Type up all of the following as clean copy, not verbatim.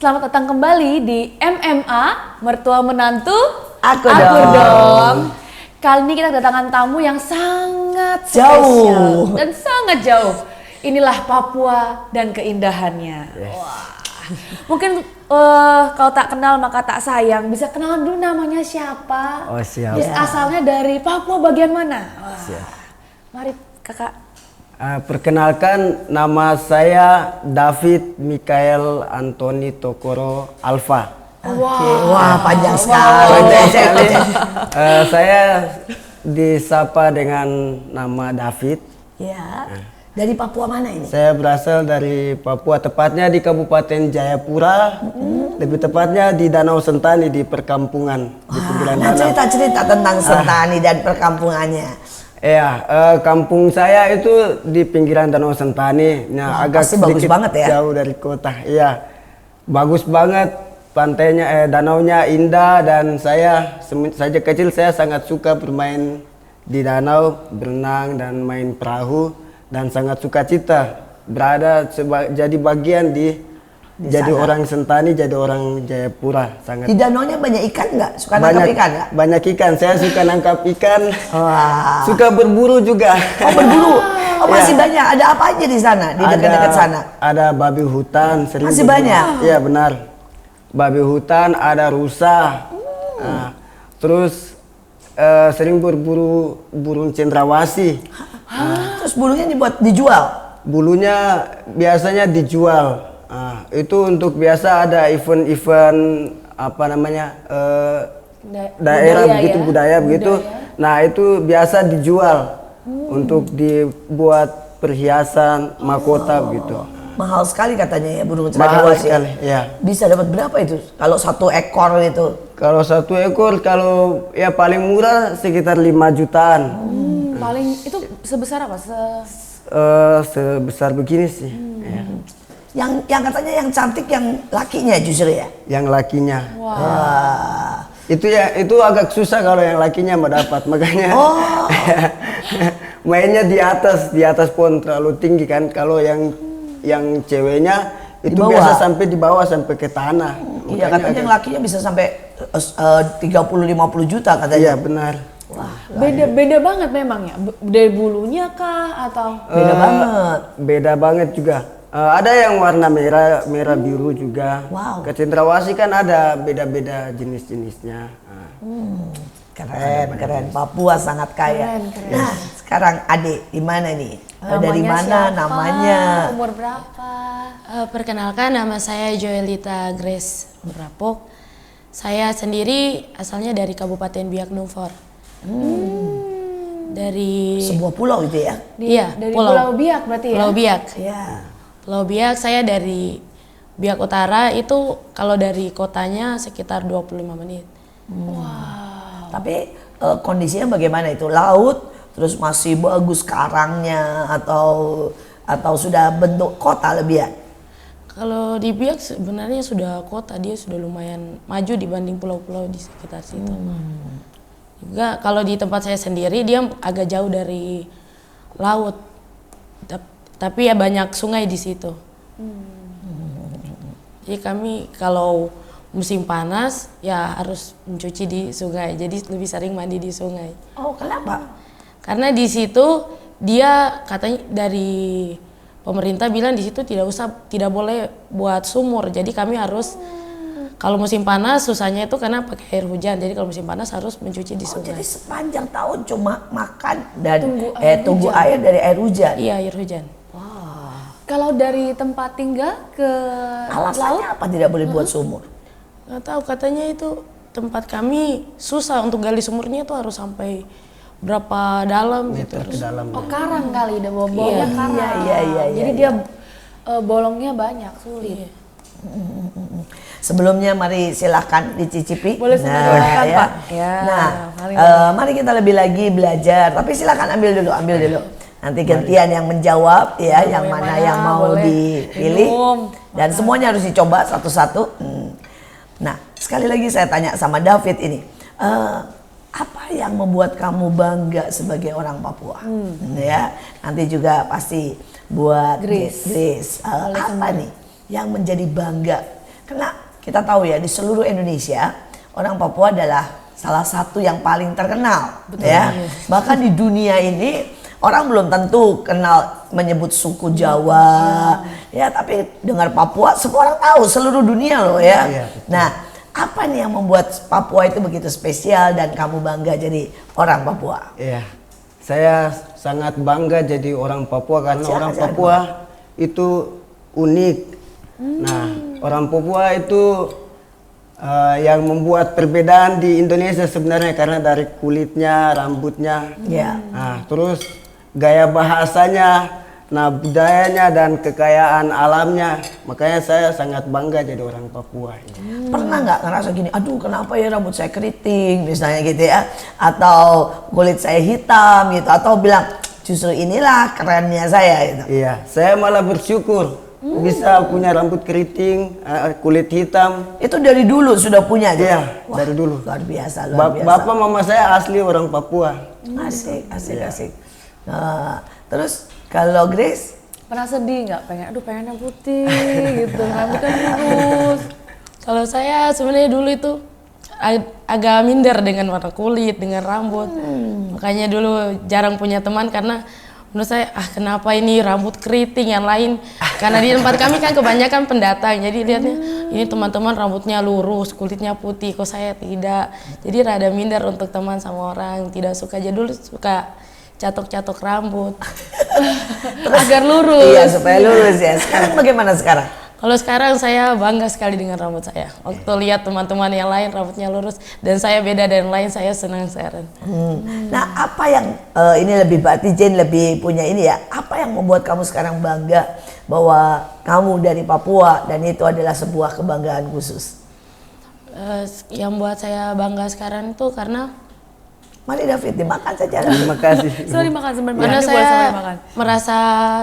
Selamat datang kembali di MMA Mertua Menantu Aku dong. Kali ini kita kedatangan tamu yang sangat spesial dan sangat jauh. Inilah Papua dan keindahannya. Yes. Wah. Mungkin kalau tak kenal maka tak sayang. Bisa kenalan dulu namanya siapa? Oh siap. Terus asalnya dari Papua bagian mana? Wah. Siap. Mari kakak. Perkenalkan, nama saya David Mikael Antoni Tokoro Alfa. Wah, panjang sekali. Saya disapa dengan nama David. Ya. Dari Papua mana ini? Saya berasal dari Papua, tepatnya di Kabupaten Jayapura. Lebih tepatnya di Danau Sentani, di perkampungan di pinggiran danau. Cerita-cerita tentang Sentani dan perkampungannya. Ya, kampung saya itu di pinggiran Danau Sentani. Nah, agak pasti bagus sedikit banget ya? jauh dari kota. Iya, bagus banget pantainya, danaunya indah, dan saya sejak kecil saya sangat suka bermain di danau, berenang dan main perahu, dan sangat suka cita berada jadi bagian di jadi sana. Orang Sentani, jadi orang Jayapura. Sangat. Di danaunya banyak ikan nggak? Suka nangkap ikan nggak? Banyak ikan. Saya suka nangkap ikan. Wah. Suka berburu juga. Oh, berburu. Oh, masih banyak. Ada apa aja di sana? Di dekat-dekat sana? Ada babi hutan. Masih banyak? Iya benar. Babi hutan, ada rusa. Nah, terus sering berburu burung cendrawasih. Terus bulunya dijual? Bulunya biasanya dijual. Itu untuk biasa ada event-event apa namanya daerah budaya, begitu, ya? budaya begitu. Nah itu biasa dijual untuk dibuat perhiasan mahkota begitu. Mahal sekali katanya ya burung Mahal cendrawasih. sekali, ya. Bisa dapat berapa itu? Kalau satu ekor itu? Kalau satu ekor, kalau ya paling murah sekitar 5 jutaan. Paling itu sebesar apa? Sebesar begini sih. Ya. Yang katanya yang cantik yang lakinya justru ya? Yang lakinya. Wah. Itu agak susah kalau yang lakinya mau dapat, makanya mainnya di atas pohon terlalu tinggi kan. Kalau yang ceweknya itu biasa sampai di bawah, sampai ke tanah. Iya, katanya yang lakinya bisa sampai 30-50 juta katanya. Iya benar. Wah, beda banget memang ya. Dari bulunya kah atau? Beda banget. Beda banget juga. Ada yang warna merah biru juga. Wow. Kecendrawasih kan ada beda-beda jenis-jenisnya. Keren. Papua sangat kaya. Keren. Nah, sekarang Adik di mana nih? Dari mana Siapa? namanya? Umur berapa? Perkenalkan, nama saya Joelita Grace Berapok. Saya sendiri asalnya dari Kabupaten Biak Numfor. Dari Sebuah pulau itu ya? Iya, dari Pulau Biak berarti ya? Pulau Biak. Iya. Pulau Biak, saya dari Biak Utara, itu kalau dari kotanya sekitar 25 menit. Wow. Tapi kondisinya bagaimana itu? Laut, terus masih bagus karangnya atau sudah bentuk kota lebih ya? Kalau di Biak sebenarnya sudah kota, dia sudah lumayan maju dibanding pulau-pulau di sekitar situ. Juga kalau di tempat saya sendiri dia agak jauh dari laut, tapi ya banyak sungai di situ. Jadi kami kalau musim panas ya harus mencuci di sungai, jadi lebih sering mandi di sungai. Oh, kenapa? Karena di situ dia katanya dari pemerintah bilang di situ tidak boleh buat sumur, jadi kami harus kalau musim panas susahnya itu karena pakai air hujan, jadi kalau musim panas harus mencuci di sungai. Jadi sepanjang tahun cuma makan dan Tunggu air dari air hujan. Iya, air hujan. Kalau dari tempat tinggal ke Alasannya apa tidak boleh buat sumur? Nggak tahu, katanya itu tempat kami susah untuk gali sumurnya itu harus sampai berapa dalam gitu. Meter ke dalam. Oh, karang kali, udah bolongnya karang. Iya. Jadi dia bolongnya banyak, sulit. Sebelumnya mari silahkan dicicipi. Boleh silakan, Pak. Ya, Mari kita lebih lagi belajar. Tapi silahkan ambil dulu. Nanti gantian yang menjawab ya, yang mana yang mau dipilih. Dan semuanya harus dicoba satu-satu. Nah, sekali lagi saya tanya sama David ini. Apa yang membuat kamu bangga sebagai orang Papua? Ya, nanti juga pasti buat Grace. Apa nih yang menjadi bangga? Karena kita tahu ya di seluruh Indonesia orang Papua adalah salah satu yang paling terkenal, ya. Bahkan di dunia ini orang belum tentu kenal menyebut suku Jawa, ya. Tapi dengar Papua, semua orang tahu seluruh dunia loh, ya. Iya, Nah, apa nih yang membuat Papua itu begitu spesial dan kamu bangga jadi orang Papua? Iya, saya sangat bangga jadi orang Papua karena orang Papua itu unik. Nah, orang Papua itu yang membuat perbedaan di Indonesia sebenarnya karena dari kulitnya, rambutnya, nah, terus gaya bahasanya, nah budayanya dan kekayaan alamnya. Makanya saya sangat bangga jadi orang Papua. Pernah nggak ngerasa gini, aduh kenapa ya rambut saya keriting misalnya gitu ya, atau kulit saya hitam gitu, atau bilang justru inilah kerennya saya gitu. Iya, saya malah bersyukur bisa punya rambut keriting, kulit hitam. Itu dari dulu sudah punya gitu? Iya, Wah, dari dulu. Luar biasa, luar biasa. Bapak mama saya asli orang Papua. Asik. Nah, terus kalau Grace? Pernah sedih nggak? Pengennya putih gitu, rambutnya lurus. Kalau saya sebenarnya dulu itu agak minder dengan warna kulit, dengan rambut. Makanya dulu jarang punya teman karena menurut saya, kenapa ini rambut keriting yang lain? Karena di tempat kami kan kebanyakan pendatang, jadi lihatnya ini teman-teman rambutnya lurus, kulitnya putih, kok saya tidak. Jadi rada minder untuk teman sama orang, tidak suka. Jadi dulu suka catok-catok rambut Agar lurus. Iya, supaya lurus ya. Sekarang bagaimana sekarang? Kalau sekarang saya bangga sekali dengan rambut saya. Waktu lihat teman-teman yang lain rambutnya lurus dan saya beda dari yang lain, saya senang sekarang. Nah, apa yang ini lebih berarti Jane lebih punya ini ya? Apa yang membuat kamu sekarang bangga bahwa kamu dari Papua dan itu adalah sebuah kebanggaan khusus? Yang buat saya bangga sekarang itu karena Mari David, dimakan saja. Terima kasih. Sudah dimakan sebenarnya. karena Ini boleh saya sampai makan. merasa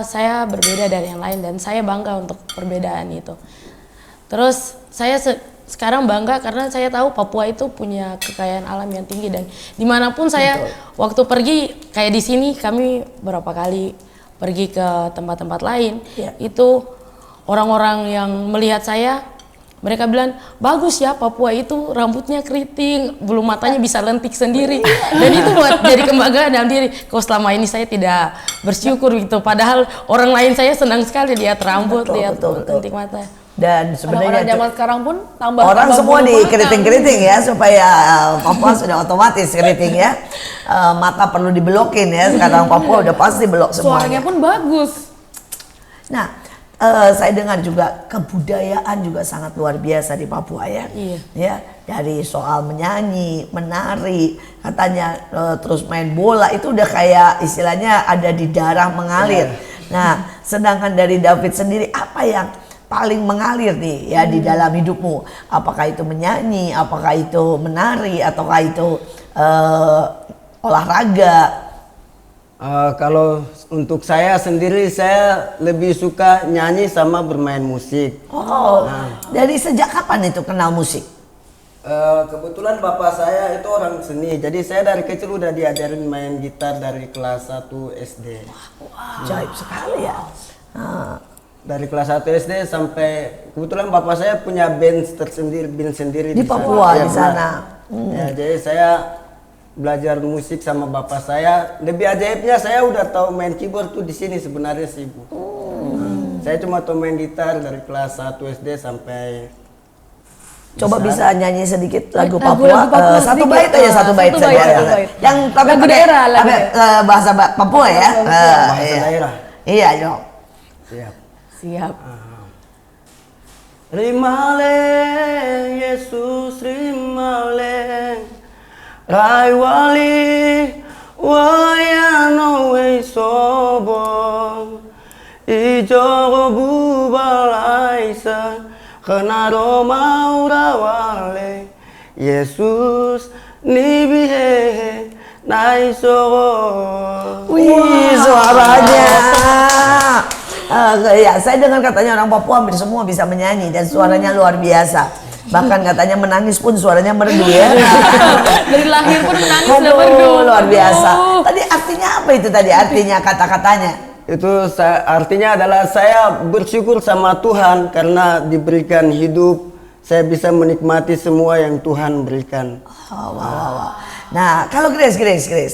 saya berbeda dari yang lain dan saya bangga untuk perbedaan itu. Terus saya sekarang bangga karena saya tahu Papua itu punya kekayaan alam yang tinggi dan dimanapun saya waktu pergi kayak di sini kami berapa kali pergi ke tempat-tempat lain itu orang-orang yang melihat saya mereka bilang bagus ya Papua itu rambutnya keriting, bulu matanya bisa lentik sendiri dan itu buat jadi kebanggaan dalam diri. Kok selama ini saya tidak bersyukur gitu, padahal orang lain saya senang sekali lihat rambut, lihat lentik mata. Dan sebenarnya Orang zaman sekarang pun tambah semua bulu di mata. keriting-keriting ya supaya Papua sudah otomatis keriting ya. Mata perlu dibelokin ya, sekarang Papua udah pasti belok semuanya. Suaranya pun bagus. Nah, saya dengar juga kebudayaan juga sangat luar biasa di Papua ya. Iya. Ya, dari soal menyanyi, menari, katanya terus main bola itu udah kayak istilahnya ada di darah mengalir. Nah, sedangkan dari David sendiri apa yang paling mengalir nih ya di dalam hidupmu? Apakah itu menyanyi, apakah itu menari, ataukah itu olahraga? Kalau untuk saya sendiri, saya lebih suka nyanyi sama bermain musik. Dari sejak kapan itu kenal musik? Kebetulan bapak saya itu orang seni, jadi saya dari kecil udah diajarin main gitar dari kelas 1 SD. Ajaib sekali ya. Dari kelas 1 SD sampai kebetulan bapak saya punya band sendiri Di Papua, Ya, di sana. Ya, jadi saya belajar musik sama bapak saya. Lebih ajaibnya saya udah tahu main keyboard tuh di sini sebenarnya sih, Bu. Saya cuma tahu main gitar dari kelas 1 SD sampai Coba bisa nyanyi sedikit lagu Lagu Papua, Papua satu sedikit. bait aja, satu bait Satu saja. bait, satu bait. Yang tapi Lagu pakai- daerah, lagu pakai, bahasa Papua ya. bahasa Iya. daerah. Iya, dong. Siap. Siap. Rimale Yesus rimale Rai wali wayano sobo ijo bubalaisa kenaro maura wale Yesus nibihe naisogo. Wih, suaranya. Ya, saya dengar katanya orang Papua hampir semua bisa menyanyi dan suaranya luar biasa. Bahkan katanya menangis pun suaranya merdu ya. Dari lahir pun menangis Aduh, udah merdu. luar biasa. Aduh. Tadi artinya apa itu tadi? Artinya kata-katanya. Itu artinya adalah saya bersyukur sama Tuhan karena diberikan hidup saya bisa menikmati semua yang Tuhan berikan. Oh, wow. Nah, kalau Grace,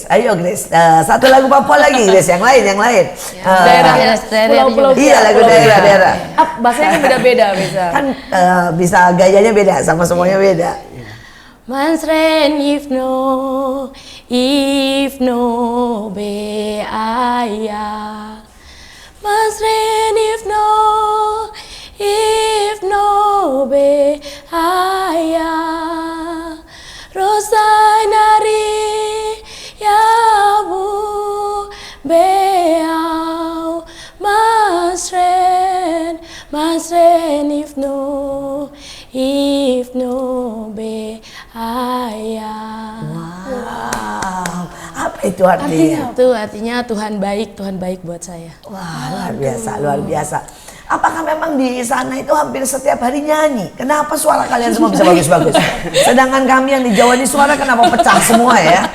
ayo Grace, satu lagu Papua lagi, Grace, yang lain. Daerah, pulau-pulau. Iya, lagu daerah. Bahasanya kan beda-beda bisa. Kan bisa gayanya beda, sama semuanya beda. Mansren if no be ayah. Mansren if no be ayah. Rosai nari yabu beau. Mansren if no be ayah. Wow, apa itu artinya? Itu artinya Tuhan baik buat saya. Wah, luar biasa. Apakah memang di sana itu hampir setiap hari nyanyi? Kenapa suara kalian semua bisa bagus-bagus? Sedangkan kami yang di Jawa ini suara kenapa pecah semua ya?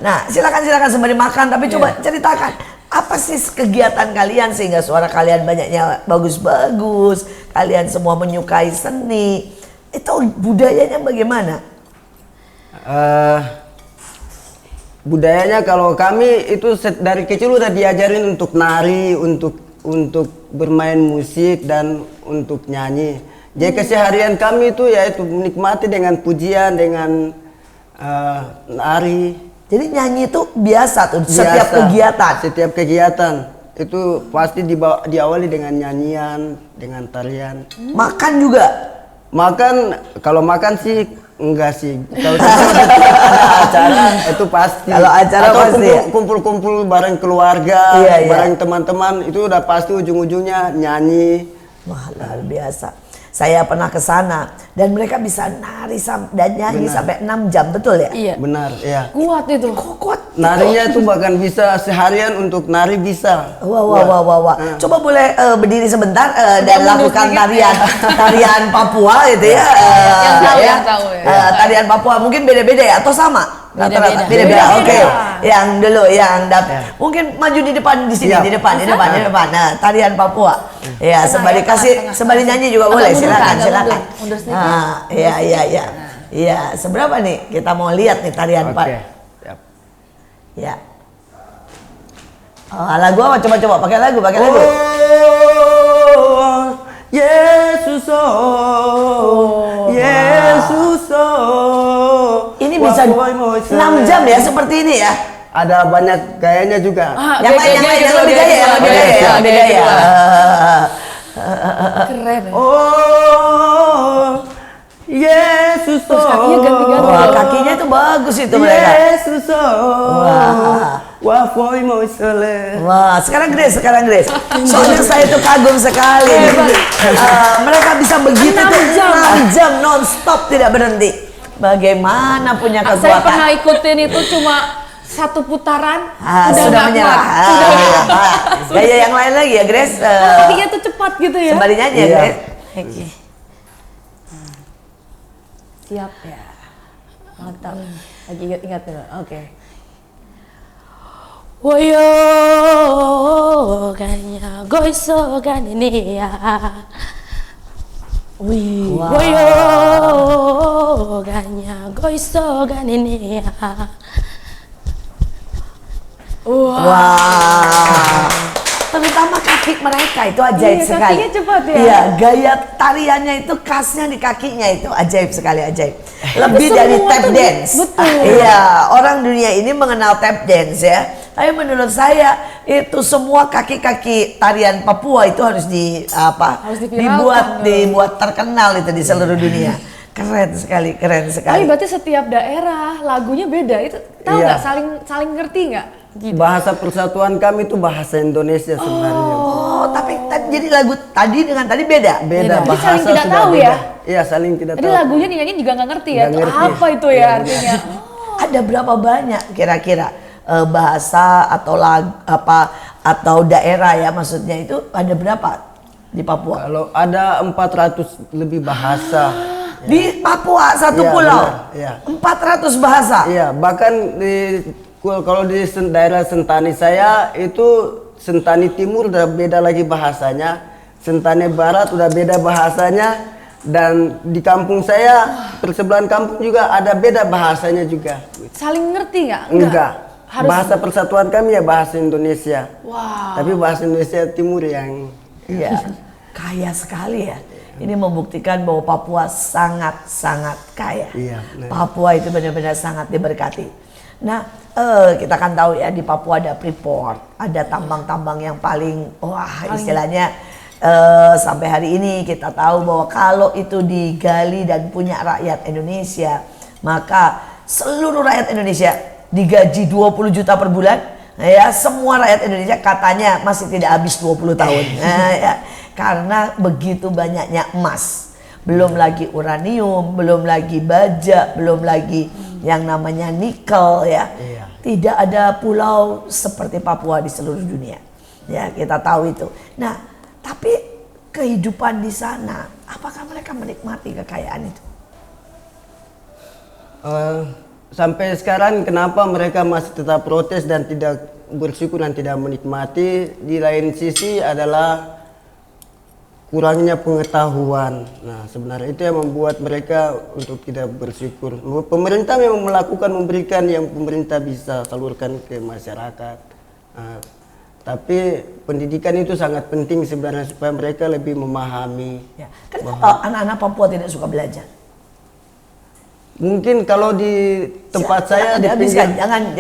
Nah, silakan sembari makan, tapi coba ceritakan apa sih kegiatan kalian sehingga suara kalian banyaknya bagus-bagus, kalian semua menyukai seni. Itu budayanya bagaimana? Budayanya kalau kami itu dari kecil udah diajarin untuk nari, untuk bermain musik dan untuk nyanyi. Jadi keseharian kami itu yaitu menikmati dengan pujian, dengan nari. Jadi nyanyi itu biasa tuh setiap kegiatan. Setiap kegiatan itu pasti diawali dengan nyanyian, dengan tarian. Makan juga. Kalau makan sih enggak sih. Kalau ada acara itu pasti. Kalau acara atau pasti. Kumpul-kumpul bareng keluarga, Iya. bareng teman-teman itu udah pasti ujung-ujungnya nyanyi. Wah, luar biasa. Saya pernah ke sana dan mereka bisa nari dan nyanyi sampai 6 jam, betul ya? Iya. Benar, ya. Kuat itu. Kok kuat? Narinya itu bahkan bisa seharian untuk nari bisa. Wah. Coba boleh berdiri sebentar dan lakukan tarian Papua gitu ya. Yang tahu ya. Tarian Papua mungkin beda-beda ya atau sama? Beda-beda. Beda-beda. Oke. Yang dulu mungkin maju di depan di sini, Siap. di depan. Nah, tarian Papua. Ya, sembari nyanyi juga boleh. Silakan. Mundur sedikit. Ah, iya. Iya, seberapa nih? Kita mau lihat nih tarian Pak. Oke. Siap. Ya. Lagu apa? Coba pakai lagu. Oh, Yesus Yesus. Ini bisa 6 jam ya seperti ini ya. Ada banyak gayanya juga. Yang lebih gaya. Keren. Oh, Yesus. Kakinya ganti-ganti. Wah, kakinya itu bagus itu mereka. Yesus. Wah, Wah, sekarang Grace. Soalnya saya itu kagum sekali. Mereka bisa begitu tuh 6 jam non-stop tidak berhenti. Bagaimana punya Saya kekuatan? pernah ikutin itu cuma 1 putaran. Sudah nggak menyerah. kuat. Gaya yang lain lagi ya, Grace. Kakinya tuh cepat gitu ya. Sembari nyanyi ya, Iya. Grace. Oke. Siap ya. Mantap. Lagi ingat dulu. Oke. Woyo ganya goiso ganini ya. Woyo ganya goiso ganini ya. Wah. Terutama kaki mereka itu ajaib Iya, sekali. kakinya cepat ya. Iya, gaya tariannya itu khasnya di kakinya itu ajaib sekali, ajaib. Lebih Semua dari tap tuh dance. betul. Iya, orang dunia ini mengenal tap dance ya. Tapi menurut saya itu semua kaki-kaki tarian Papua itu harus Harus diviralkan. dibuat terkenal itu di seluruh dunia. Keren sekali. Tapi berarti setiap daerah lagunya beda. Itu tahu Iya. nggak? Saling ngerti nggak? Bahasa persatuan kami itu bahasa Indonesia sebenarnya. Oh, tapi jadi lagu tadi dengan tadi beda. Beda Jadi bahasa saling tidak sudah tahu beda. ya? Iya, saling tidak Jadi tahu. lagunya dinyanyiin juga nggak ngerti ya? Nggak Itu ngerti. apa itu ya artinya? Ada berapa banyak kira-kira bahasa atau atau daerah ya maksudnya itu ada berapa di Papua? Kalau ada 400 lebih bahasa. Di Papua satu Iya, pulau. benar, iya. 400 bahasa. Iya, bahkan kalau di daerah Sentani saya itu Sentani Timur udah beda lagi bahasanya, Sentani Barat udah beda bahasanya, Dan di kampung saya, persebelahan kampung juga ada beda bahasanya juga. Saling ngerti nggak? Enggak. Harus- Bahasa persatuan kami ya bahasa Indonesia. Wow. Tapi bahasa Indonesia Timur yang Iya, kaya sekali ya. Ini membuktikan bahwa Papua sangat-sangat kaya. Iya, benar. Papua itu benar-benar sangat diberkati. Nah, kita kan tahu ya di Papua ada Freeport, ada tambang-tambang yang paling istilahnya sampai hari ini kita tahu bahwa kalau itu digali dan punya rakyat Indonesia, maka seluruh rakyat Indonesia digaji 20 juta per bulan. Ya, semua rakyat Indonesia katanya masih tidak habis 20 tahun. Ya, karena begitu banyaknya emas. Belum lagi uranium, belum lagi baja, belum lagi yang namanya nikel ya. Iya. Tidak ada pulau seperti Papua di seluruh dunia. Ya, kita tahu itu. Nah, tapi kehidupan di sana, apakah mereka menikmati kekayaan itu? Sampai sekarang kenapa mereka masih tetap protes dan tidak bersyukur dan tidak menikmati? Di lain sisi adalah kurangnya pengetahuan. Nah, sebenarnya itu yang membuat mereka untuk tidak bersyukur. Pemerintah memang memberikan yang pemerintah bisa salurkan ke masyarakat. Nah, tapi pendidikan itu sangat penting sebenarnya supaya mereka lebih memahami. Ya. Kenapa anak-anak Papua tidak suka belajar? Mungkin kalau di tempat saya di dihabiskan, jangan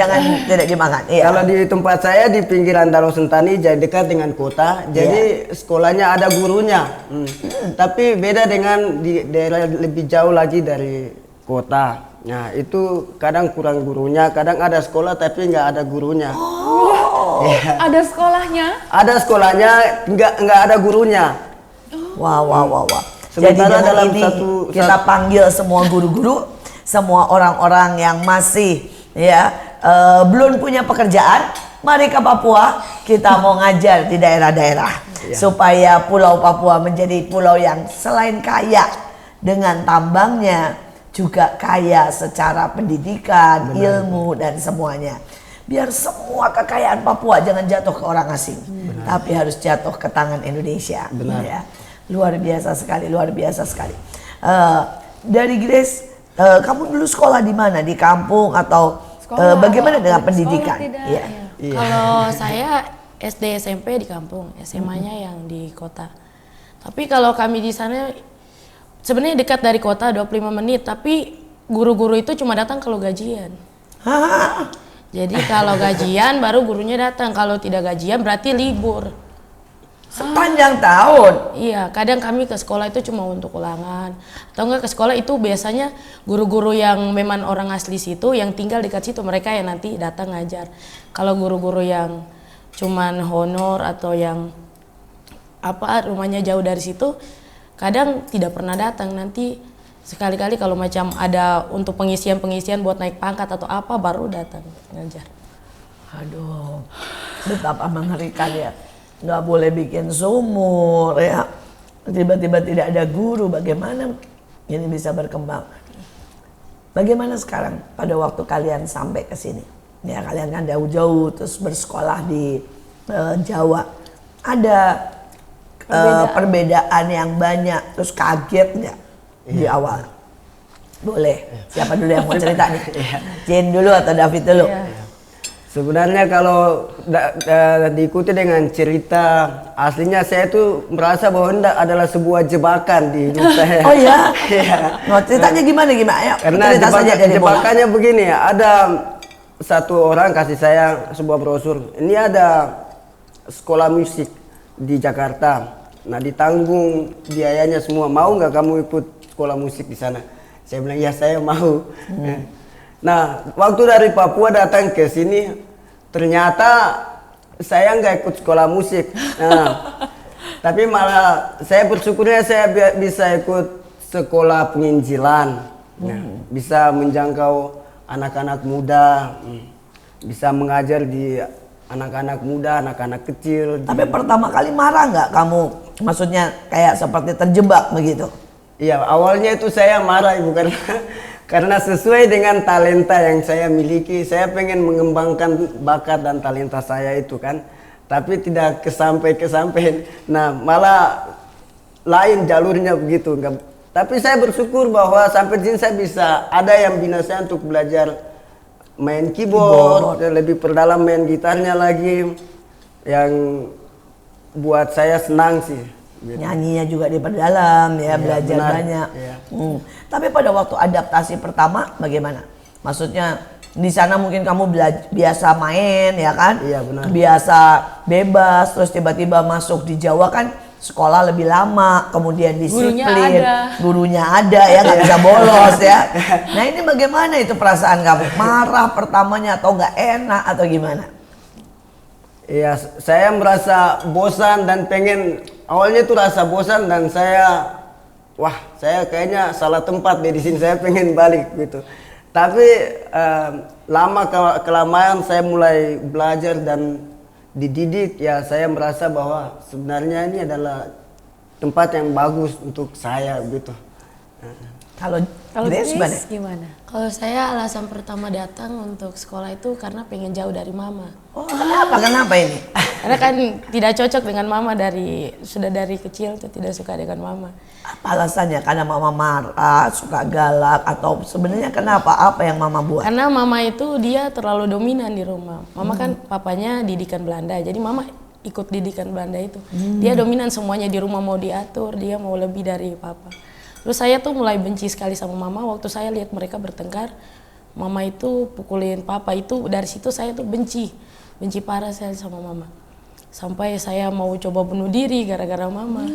tidak dimakan. Iya. Kalau di tempat saya di pinggiran Danau Sentani, jadi dekat dengan kota, jadi sekolahnya ada gurunya. Tapi beda dengan di daerah lebih jauh lagi dari kota. Nah, itu kadang kurang gurunya, kadang ada sekolah tapi nggak ada gurunya. Ya. Ada sekolahnya? Ada sekolahnya, nggak ada gurunya. Wah. Jadi Sementara dengan dalam ini satu- kita panggil semua guru-guru, semua orang-orang yang masih belum punya pekerjaan, mari ke Papua, kita mau ngajar di daerah-daerah supaya Pulau Papua menjadi pulau yang selain kaya dengan tambangnya, juga kaya secara pendidikan, ilmu dan semuanya. Biar semua kekayaan Papua jangan jatuh ke orang asing, tapi harus jatuh ke tangan Indonesia. Ya. Luar biasa sekali, luar biasa sekali. Dari Grace, kamu dulu sekolah di mana? Di kampung atau bagaimana dengan pendidikan? Iya. Kalau saya SD SMP di kampung, SMA-nya yang di kota. Tapi kalau kami di sana sebenarnya dekat dari kota 25 menit, tapi guru-guru itu cuma datang kalau gajian. Jadi kalau gajian baru gurunya datang, kalau tidak gajian berarti libur. Sepanjang tahun. Iya, kadang kami ke sekolah itu cuma untuk ulangan. Atau enggak ke sekolah itu biasanya guru-guru yang memang orang asli situ, yang tinggal dekat situ, mereka yang nanti datang ngajar. Kalau guru-guru yang cuman honor atau yang rumahnya jauh dari situ, kadang tidak pernah datang. Nanti sekali-kali kalau macam ada untuk pengisian-pengisian buat naik pangkat atau apa, baru datang ngajar. Aduh, betapa mengerikan ya. Nggak boleh bikin sumur ya. Tiba-tiba tidak ada guru, bagaimana ini bisa berkembang? Bagaimana sekarang pada waktu kalian sampai ke sini? Ya, kalian kan jauh-jauh terus bersekolah di Jawa. Ada perbedaan yang banyak, terus kaget nggak di awal? Boleh. Siapa dulu yang mau cerita nih? Jane dulu atau David dulu? Sebenarnya kalau diikuti dengan cerita aslinya, saya tuh merasa bahwa ini adalah sebuah jebakan di hidup saya. Oh ya? Iya. Mau ceritanya gimana? Ayo, Karena cerita saja dari mulai. jebakannya begini ya, ada satu orang kasih saya sebuah brosur. Ini ada sekolah musik di Jakarta. Nah, ditanggung biayanya semua. Mau nggak kamu ikut sekolah musik di sana? Saya bilang ya, saya mau. Nah, waktu dari Papua datang ke sini, ternyata saya nggak ikut sekolah musik. Nah, tapi malah saya bersyukurnya saya bisa ikut sekolah penginjilan. Nah, bisa menjangkau anak-anak muda, bisa mengajar di anak-anak muda, anak-anak kecil. Tapi pertama kali marah nggak kamu? Maksudnya kayak seperti terjebak begitu? Iya, awalnya itu saya marah Ibu karena sesuai dengan talenta yang saya miliki, saya pengen mengembangkan bakat dan talenta saya itu kan, tapi tidak kesampai. Nah, malah lain jalurnya begitu, Tapi saya bersyukur bahwa sampai di sini saya bisa ada yang bina saya untuk belajar main keyboard. Lebih perdalam main gitarnya lagi, yang buat saya senang sih. Gitu. Nyanyinya juga diperdalam ya, belajar benar. banyak. Iya. Tapi pada waktu adaptasi pertama bagaimana? Maksudnya di sana mungkin kamu biasa main ya kan? Iya, benar. Biasa bebas, terus tiba-tiba masuk di Jawa kan sekolah lebih lama, kemudian disiplin, gurunya ada ya, nggak bisa bolos ya. Nah ini bagaimana itu perasaan kamu? Marah pertamanya atau nggak enak atau gimana? Iya, saya merasa bosan dan pengen, awalnya tuh rasa bosan dan saya, wah saya kayaknya salah tempat deh di sini, saya pengen balik gitu. Tapi lama kelamaan saya mulai belajar dan dididik, ya saya merasa bahwa sebenarnya ini adalah tempat yang bagus untuk saya gitu. Kalau Grace gimana? Kalau saya alasan pertama datang untuk sekolah itu karena pengen jauh dari mama. Oh kenapa ini? Karena kan tidak cocok dengan mama sudah dari kecil tuh tidak suka dengan mama. Apa alasannya? Karena mama marah, suka galak, atau sebenarnya kenapa? Apa yang mama buat? Karena mama itu dia terlalu dominan di rumah. Mama kan papanya didikan Belanda, jadi mama ikut didikan Belanda itu. Dia dominan semuanya di rumah, mau diatur, dia mau lebih dari papa. Terus saya tuh mulai benci sekali sama mama waktu saya lihat mereka bertengkar. Mama itu pukulin papa, itu dari situ saya tuh benci parah saya sama mama. Sampai saya mau coba bunuh diri gara-gara mama.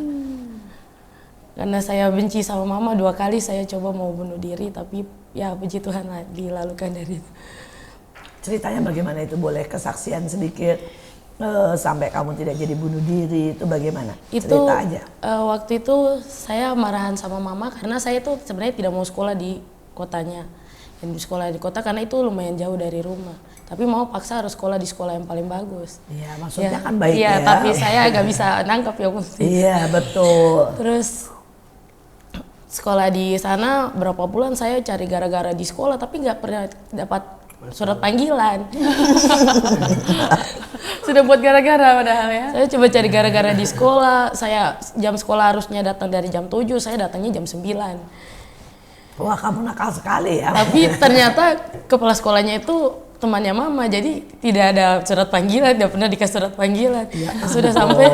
Karena saya benci sama mama, 2 kali saya coba mau bunuh diri, tapi ya puji Tuhan lah dilalukan dari itu. Ceritanya bagaimana itu? Boleh kesaksian sedikit sampai kamu tidak jadi bunuh diri, itu bagaimana? Itu cerita aja. Waktu itu saya marahan sama mama karena saya tuh sebenarnya tidak mau sekolah di kotanya. Dan di sekolah di kota karena itu lumayan jauh dari rumah. Tapi mau paksa harus sekolah di sekolah yang paling bagus. Iya, maksudnya kan baik ya. Iya, tapi saya nggak bisa nangkep ya mesti. Iya, betul. Terus sekolah di sana berapa bulan saya cari gara-gara di sekolah tapi nggak pernah dapat surat panggilan. Sudah buat gara-gara padahal ya. Saya coba cari gara-gara di sekolah. Saya jam sekolah harusnya datang dari jam 7, saya datangnya jam 9. Wah, kamu nakal sekali ya. Tapi ternyata kepala sekolahnya itu temannya mama, jadi tidak ada surat panggilan, tidak pernah dikasih surat panggilan. Ya, sudah sampai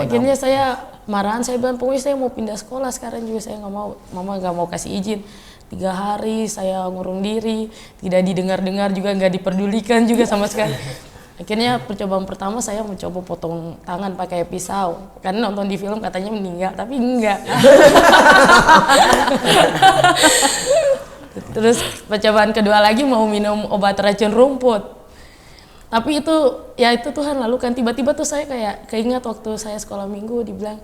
akhirnya saya marahan, saya bilang pokoknya saya mau pindah sekolah sekarang juga, saya nggak mau, mama nggak mau kasih izin. 3 hari saya ngurung diri, tidak didengar-dengar juga, nggak diperdulikan juga sama sekali. Akhirnya percobaan pertama saya mencoba potong tangan pakai pisau, karena nonton di film katanya meninggal, tapi enggak. Terus percobaan kedua lagi mau minum obat racun rumput. Tapi itu Tuhan lalukan. Tiba-tiba tuh saya kayak keingat waktu saya sekolah minggu dibilang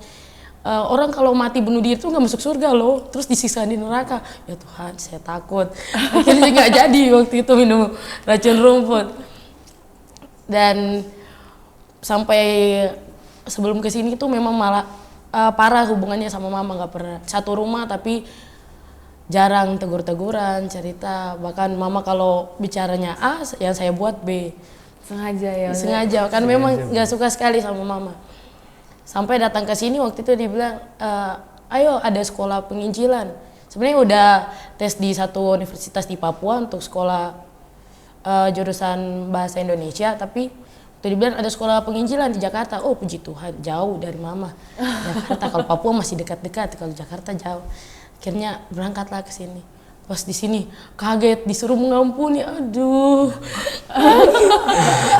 orang kalau mati bunuh diri tuh nggak masuk surga loh, terus disiksa di neraka. Ya Tuhan, saya takut. Akhirnya nggak jadi waktu itu minum racun rumput. Dan sampai sebelum kesini tuh memang malah parah hubungannya sama mama, nggak pernah satu rumah tapi jarang tegur-teguran, cerita. Bahkan mama kalau bicaranya A, yang saya buat B. Sengaja ya? Sengaja, kan memang nggak suka sekali sama mama. Sampai datang ke sini waktu itu dibilang, ayo ada sekolah penginjilan. Sebenarnya udah tes di satu universitas di Papua untuk sekolah jurusan bahasa Indonesia, tapi waktu dibilang ada sekolah penginjilan di Jakarta. Oh puji Tuhan, jauh dari mama. Jakarta, kalau Papua masih dekat-dekat, kalau Jakarta jauh. Akhirnya berangkatlah ke sini. Pas di sini kaget disuruh mengampuni. Aduh.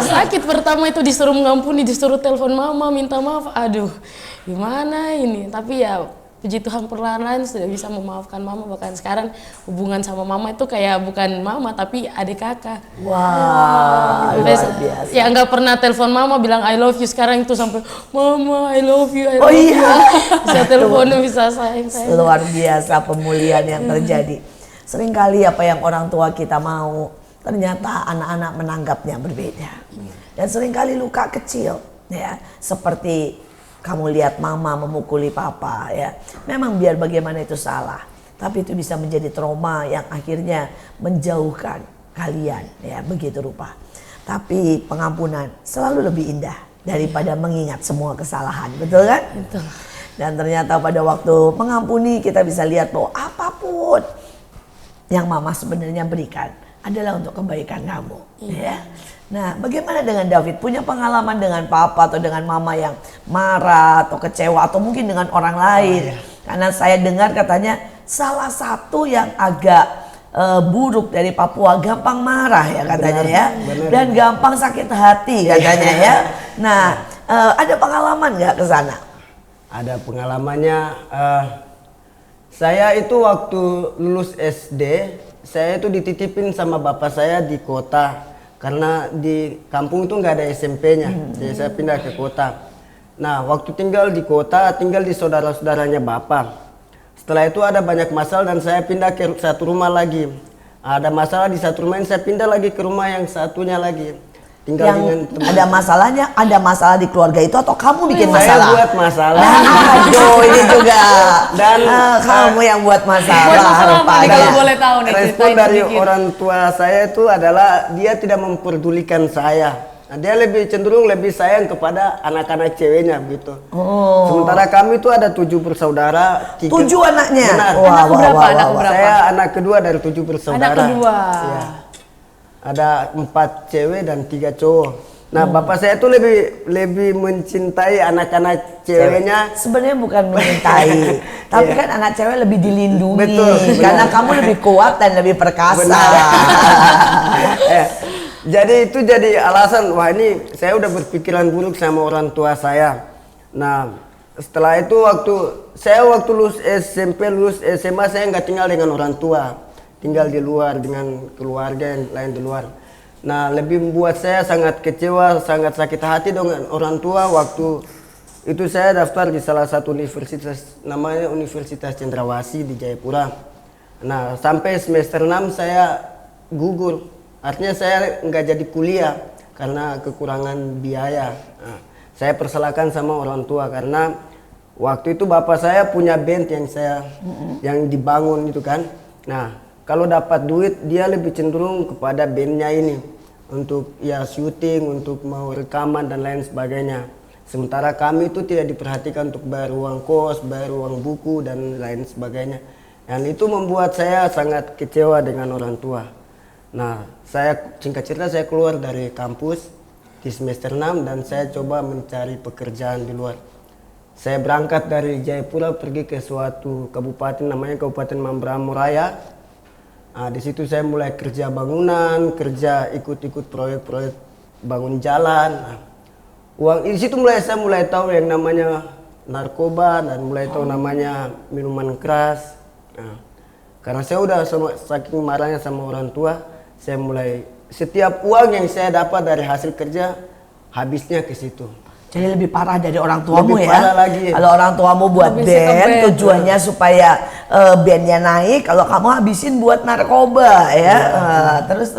Sakit pertama itu disuruh mengampuni, disuruh telepon mama minta maaf. Aduh. Gimana ini? Tapi ya puji Tuhan perlahan-lahan sudah bisa memaafkan mama. Bahkan sekarang hubungan sama mama itu kayak bukan mama tapi adik kakak. Wah, luar biasa. Ya nggak pernah telepon mama bilang I love you, sekarang itu sampai mama I love you. Oh iya. Bisa telepon, bisa sayang. Luar biasa pemulihan yang terjadi. Seringkali apa yang orang tua kita mau, ternyata anak-anak menanggapnya berbeda. Dan seringkali luka kecil, ya, seperti kamu lihat mama memukuli papa, ya. Memang biar bagaimana itu salah, tapi itu bisa menjadi trauma yang akhirnya menjauhkan kalian, ya, begitu rupa. Tapi pengampunan selalu lebih indah daripada mengingat semua kesalahan, betul kan? Betul. Dan ternyata pada waktu mengampuni kita bisa lihat bahwa apapun yang mama sebenarnya berikan adalah untuk kebaikan kamu. Ya. Nah, bagaimana dengan David? Punya pengalaman dengan papa atau dengan mama yang marah atau kecewa atau mungkin dengan orang lain? Karena saya dengar katanya salah satu yang agak buruk dari Papua gampang marah ya katanya ya, dan gampang sakit hati katanya ya. Nah, ada pengalaman nggak ke sana? Ada pengalamannya. Saya itu waktu lulus SD, saya itu dititipin sama bapak saya di kota. Karena di kampung itu nggak ada SMP-nya, jadi saya pindah ke kota. Nah, waktu tinggal di kota, tinggal di saudara-saudaranya bapak. Setelah itu ada banyak masalah dan saya pindah ke satu rumah lagi. Ada masalah di satu rumah, saya pindah lagi ke rumah yang satunya lagi. Tinggal Yang dengan teman. ada masalahnya, ada masalah di keluarga itu atau kamu bikin masalah? Saya buat masalah. Nah, aduh ini juga. Dan kamu yang buat masalah. Buat masalah apa nih rupanya. kalau boleh tahu nih? Respon Ceritain dari sedikit. orang tua saya itu adalah dia tidak memperdulikan saya. Nah, dia lebih cenderung lebih sayang kepada anak-anak ceweknya gitu. Oh. Sementara kami itu ada 7 bersaudara. 7 anaknya. Benar. Anak berapa? Anak berapa? Saya anak kedua dari 7 bersaudara. Anak kedua. Iya. Ada 4 cewek dan 3 cowok. Nah, bapak saya itu lebih mencintai anak-anak ceweknya. Sebenarnya bukan mencintai, tapi kan anak cewek lebih dilindungi. Betul, benar. Karena kamu lebih kuat dan lebih perkasa. Jadi itu jadi alasan, wah ini saya udah berpikiran buruk sama orang tua saya. Nah, setelah itu waktu lulus SMP, lulus SMA, saya nggak tinggal dengan orang tua, tinggal di luar dengan keluarga yang lain di luar. Nah, lebih membuat saya sangat kecewa, sangat sakit hati dengan orang tua. Waktu itu saya daftar di salah satu universitas, namanya Universitas Cendrawasih di Jayapura. Nah, sampai semester 6 saya gugur. Artinya saya nggak jadi kuliah karena kekurangan biaya. Nah, saya persalahkan sama orang tua karena waktu itu bapak saya punya band yang dibangun itu kan. Nah, kalau dapat duit dia lebih cenderung kepada bandnya ini untuk ya syuting, untuk mau rekaman dan lain sebagainya. Sementara kami itu tidak diperhatikan untuk bayar uang kos, bayar uang buku dan lain sebagainya. Dan itu membuat saya sangat kecewa dengan orang tua. Nah, singkat cerita saya keluar dari kampus di semester 6 dan saya coba mencari pekerjaan di luar. Saya berangkat dari Jayapura pergi ke suatu kabupaten namanya Kabupaten Mamberamo Raya. Nah, di situ saya mulai kerja bangunan, kerja ikut-ikut proyek-proyek bangun jalan. Nah, di situ saya mulai tahu yang namanya narkoba dan mulai tahu namanya minuman keras. Nah, karena saya udah saking marahnya sama orang tua, saya mulai setiap uang yang saya dapat dari hasil kerja habisnya ke situ. Jadi lebih parah dari orang tuamu Lebih ya. parah lagi. Kalau orang tuamu buat Habisnya ke band, band. tujuannya supaya bandnya naik. Kalau kamu habisin buat narkoba ya. Terus.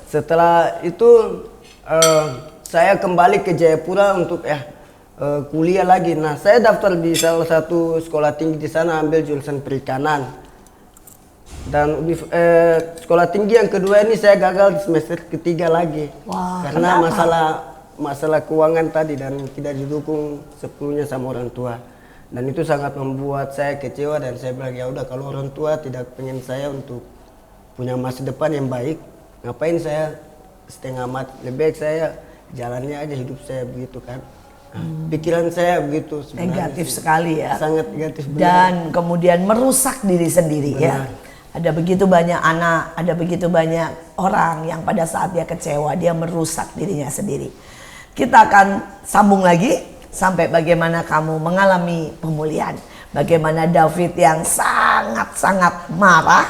Setelah itu saya kembali ke Jayapura untuk kuliah lagi. Nah, saya daftar di salah satu sekolah tinggi di sana, ambil jurusan perikanan. Dan sekolah tinggi yang kedua ini saya gagal di semester ketiga lagi. Wah, karena kenapa? masalah keuangan tadi dan tidak didukung sepenuhnya sama orang tua. Dan itu sangat membuat saya kecewa dan saya bilang ya udah kalau orang tua tidak pengen saya untuk punya masa depan yang baik, ngapain saya setengah mati? Lebih baik saya jalannya aja hidup saya begitu kan. Nah, pikiran saya begitu sebenarnya. Negatif sih. sekali ya. Sangat negatif benar. Dan kemudian merusak diri sendiri ya. Ada begitu banyak anak, ada begitu banyak orang yang pada saat dia kecewa dia merusak dirinya sendiri. Kita akan sambung lagi sampai bagaimana kamu mengalami pemulihan. Bagaimana David yang sangat-sangat marah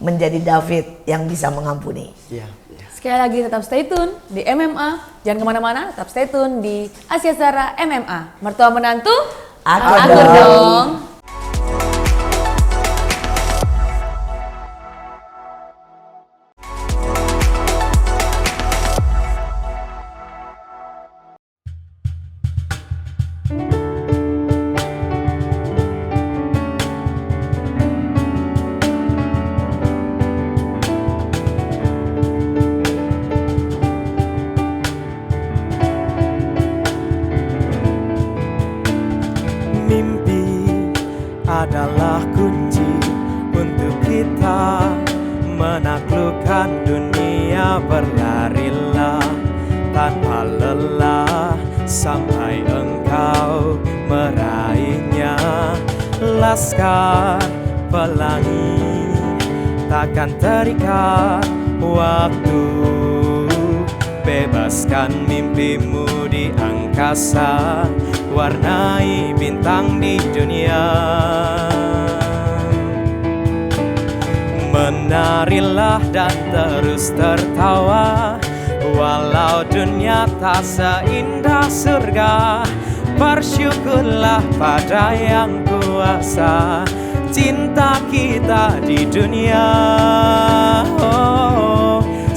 menjadi David yang bisa mengampuni. Iya. Sekali lagi tetap stay tune di MMA. Jangan kemana-mana, tetap stay tune di Asia Zara MMA. Mertua menantu, Aku dong. dong. Mimpi adalah kunci untuk kita menaklukkan dunia. Berlarilah tanpa lelah sampai engkau meraihnya. Laskar pelangi takkan terikat waktu. Bebaskan mimpimu di angkasa, warnai bintang di dunia. Menarilah dan terus tertawa, walau dunia tak seindah surga. Bersyukurlah pada yang kuasa, cinta kita di dunia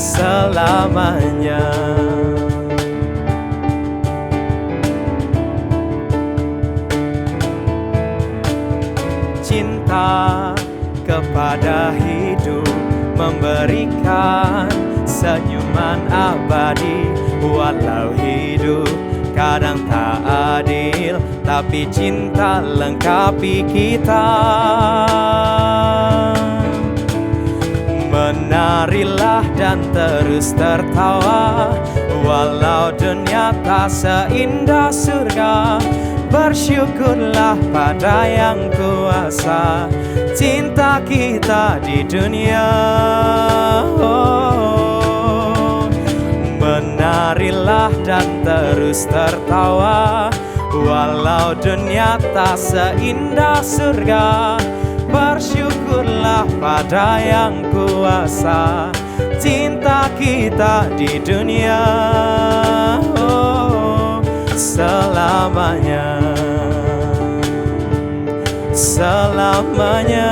selamanya. Cinta kepada hidup, memberikan senyuman abadi. Walau hidup kadang tak adil, tapi cinta lengkapi kita. Menarilah dan terus tertawa, walau dunia tak seindah surga. Bersyukurlah pada yang kuasa, cinta kita di dunia. Menarilah dan terus tertawa, walau dunia tak seindah surga. Bersyukurlah pada yang kuasa, cinta kita di dunia selamanya. Selamanya,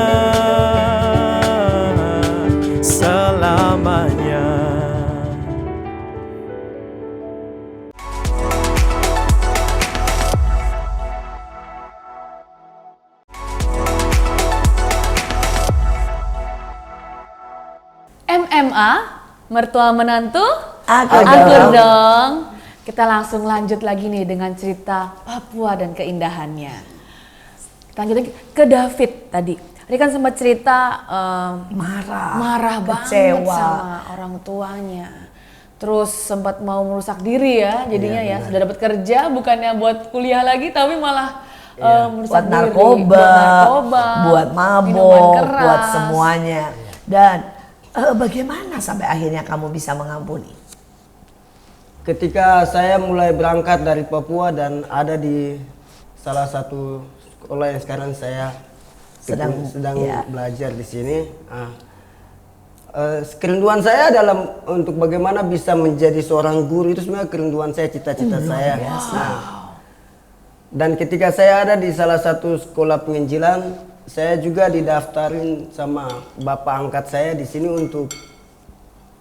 selamanya. MMA, mertua menantu, Akur dong. Kita langsung lanjut lagi nih dengan cerita Papua dan keindahannya. Kita lanjut lagi ke David tadi. Dia kan sempat cerita marah banget kecewa sama orang tuanya. Terus sempat mau merusak diri ya, jadinya ya sudah dapat kerja bukannya buat kuliah lagi tapi malah merusak buat diri, narkoba, buat minuman mabok, keras. buat semuanya. Dan bagaimana sampai akhirnya kamu bisa mengampuni? Ketika saya mulai berangkat dari Papua dan ada di salah satu sekolah yang sekarang saya sedang belajar di sini, kerinduan saya dalam untuk bagaimana bisa menjadi seorang guru itu sebenarnya kerinduan saya, cita-cita saya. Dan ketika saya ada di salah satu sekolah penginjilan, saya juga didaftarin sama bapak angkat saya di sini untuk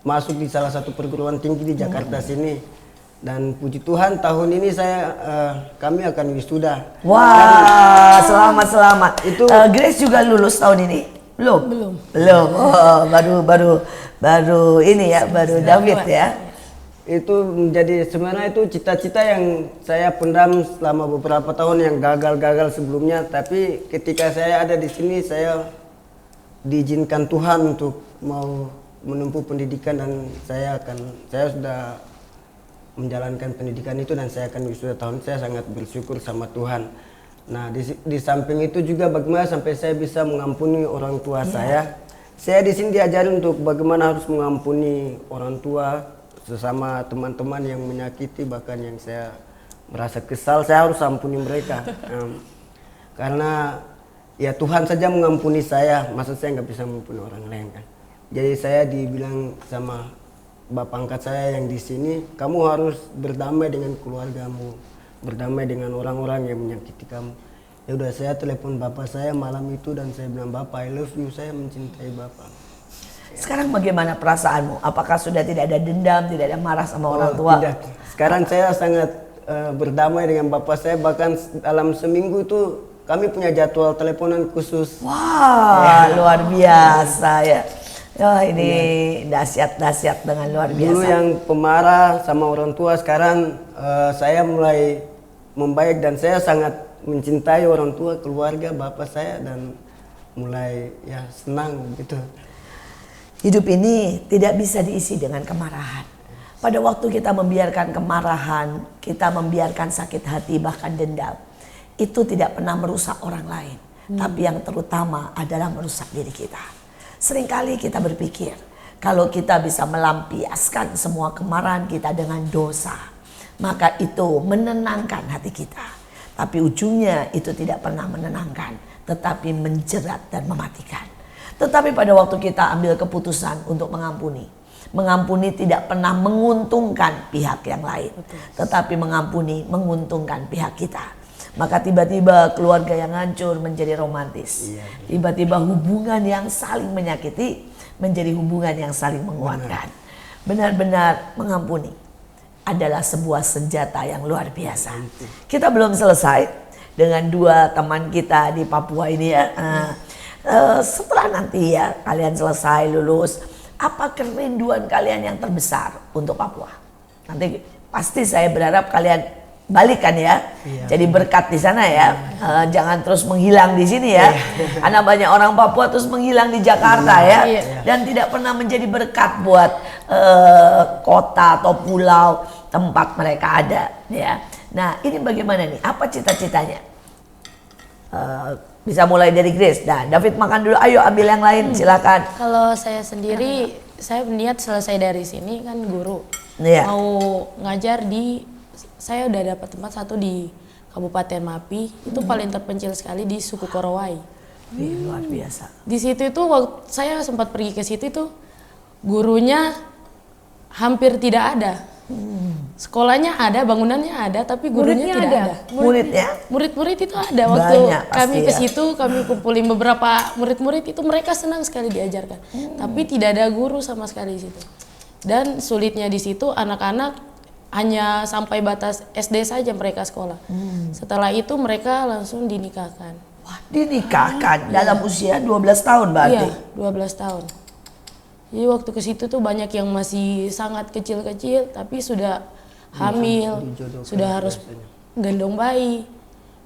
masuk di salah satu perguruan tinggi di Jakarta sini. Dan puji Tuhan tahun ini kami akan wisuda. Wah, selamat. Itu Grace juga lulus tahun ini? Belum. Oh, baru ini ya, baru David ya. Itu menjadi sebenarnya itu cita-cita yang saya pendam selama beberapa tahun yang gagal sebelumnya. Tapi ketika saya ada di sini, saya diizinkan Tuhan untuk mau menempuh pendidikan dan saya sudah menjalankan pendidikan itu dan saya akan wisuda tahun. Saya sangat bersyukur sama Tuhan. Nah di samping itu juga bagaimana sampai saya bisa mengampuni orang tua saya. Saya di sini diajari untuk bagaimana harus mengampuni orang tua, sesama teman-teman yang menyakiti, bahkan yang saya merasa kesal, saya harus ampuni mereka. Karena ya Tuhan saja mengampuni saya, masa saya nggak bisa mengampuni orang lain kan. Jadi saya dibilang sama bapak angkat saya yang di sini, kamu harus berdamai dengan keluargamu, berdamai dengan orang-orang yang menyakiti kamu. Ya udah, saya telepon bapak saya malam itu dan saya bilang, Bapak, I love you, saya mencintai Bapak. Sekarang bagaimana perasaanmu? Apakah sudah tidak ada dendam, tidak ada marah sama orang tua? Tidak. Sekarang saya sangat berdamai dengan bapak saya, bahkan dalam seminggu itu kami punya jadwal teleponan khusus. Wah, luar biasa ya. Oh, ini dahsyat dengan luar biasa. Dulu yang pemarah sama orang tua, sekarang saya mulai membaik dan saya sangat mencintai orang tua, keluarga, bapak saya, dan mulai ya senang gitu. Hidup ini tidak bisa diisi dengan kemarahan. Pada waktu kita membiarkan kemarahan, kita membiarkan sakit hati bahkan dendam, itu tidak pernah merusak orang lain. Tapi yang terutama adalah merusak diri kita. Seringkali kita berpikir, kalau kita bisa melampiaskan semua kemarahan kita dengan dosa, maka itu menenangkan hati kita. Tapi ujungnya itu tidak pernah menenangkan, tetapi menjerat dan mematikan. Tetapi pada waktu kita ambil keputusan untuk mengampuni, mengampuni tidak pernah menguntungkan pihak yang lain, tetapi mengampuni menguntungkan pihak kita. Maka tiba-tiba keluarga yang hancur menjadi romantis. Tiba-tiba hubungan yang saling menyakiti menjadi hubungan yang saling menguatkan. Benar-benar mengampuni adalah sebuah senjata yang luar biasa. Kita belum selesai dengan dua teman kita di Papua ini ya. Setelah nanti ya kalian selesai lulus, apa kerinduan kalian yang terbesar untuk Papua? Nanti pasti saya berharap kalian balikan ya, jadi berkat di sana ya. Jangan terus menghilang di sini ya. Karena banyak orang Papua terus menghilang di Jakarta ya, dan tidak pernah menjadi berkat buat kota atau pulau tempat mereka ada ya. Nah ini bagaimana nih? Apa cita-citanya? Bisa mulai dari Grace. Nah David makan dulu. Ayo ambil yang lain, silakan. Kalau saya sendiri, saya berniat selesai dari sini kan guru, mau ngajar di. Saya udah dapat tempat satu di Kabupaten Mapi, itu paling terpencil sekali di suku Korowai. Luar biasa. Di situ itu waktu saya sempat pergi ke situ itu gurunya hampir tidak ada. Sekolahnya ada, bangunannya ada, tapi gurunya tidak ada. Muridnya? Murid-murid itu ada. Waktu Banyak, kami pasti ke ya. situ, kami kumpulin beberapa murid-murid itu, mereka senang sekali diajarkan. Tapi tidak ada guru sama sekali di situ. Dan sulitnya di situ anak-anak hanya sampai batas SD saja mereka sekolah. Setelah itu mereka langsung dinikahkan. Wah, dinikahkan dalam usia 12 tahun berarti? Iya, 12 tahun. Jadi waktu ke situ tuh banyak yang masih sangat kecil-kecil tapi sudah hamil, sudah harus gendong bayi.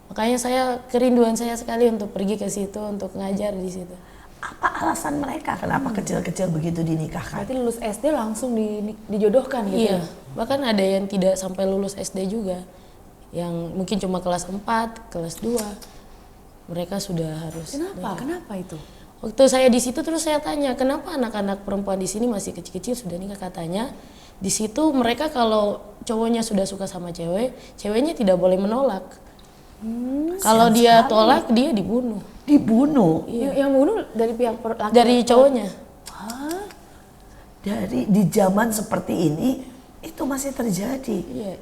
Makanya kerinduan saya sekali untuk pergi ke situ, untuk ngajar di situ. Apa alasan mereka kenapa kecil-kecil begitu dinikahkan? Berarti lulus SD langsung dijodohkan gitu. Iya, bahkan ada yang tidak sampai lulus SD juga. Yang mungkin cuma kelas 4, kelas 2. Mereka sudah harus. Kenapa? Kenapa itu? Waktu saya di situ terus saya tanya, kenapa anak-anak perempuan di sini masih kecil-kecil sudah nikah? Katanya di situ mereka kalau cowoknya sudah suka sama cewek, ceweknya tidak boleh menolak. Kalau dia tolak, dia dibunuh. Dibunuh? Yang bunuh dari pihak laki? Dari cowoknya. Hah? Di zaman seperti ini itu masih terjadi. Iya.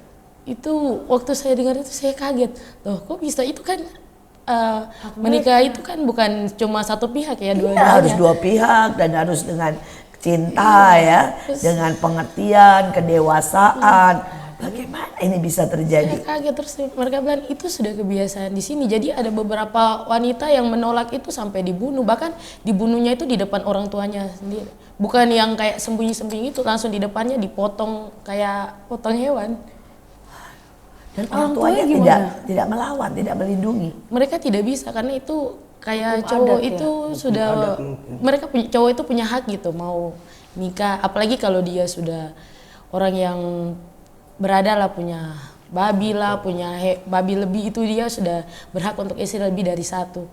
Itu waktu saya dengar itu saya kaget. Loh, kok bisa? Itu kan menikah itu kan bukan cuma satu pihak ya, dua-duanya. Harus dua pihak dan harus dengan cinta ya, dengan pengertian, kedewasaan. Bagaimana ini bisa terjadi? Saya kaget terus mereka bilang itu sudah kebiasaan di sini. Jadi ada beberapa wanita yang menolak itu sampai dibunuh. Bahkan dibunuhnya itu di depan orang tuanya sendiri. Bukan yang kayak sembunyi-sembunyi itu, langsung di depannya dipotong kayak potong hewan. Dan orang tuanya tidak melawan, tidak melindungi. Mereka tidak bisa karena itu kayak cowok itu sudah mereka cowok itu punya hak gitu mau nikah, apalagi kalau dia sudah orang yang berada lah, punya babi lah, punya babi lebih, itu dia sudah berhak untuk istri lebih dari satu.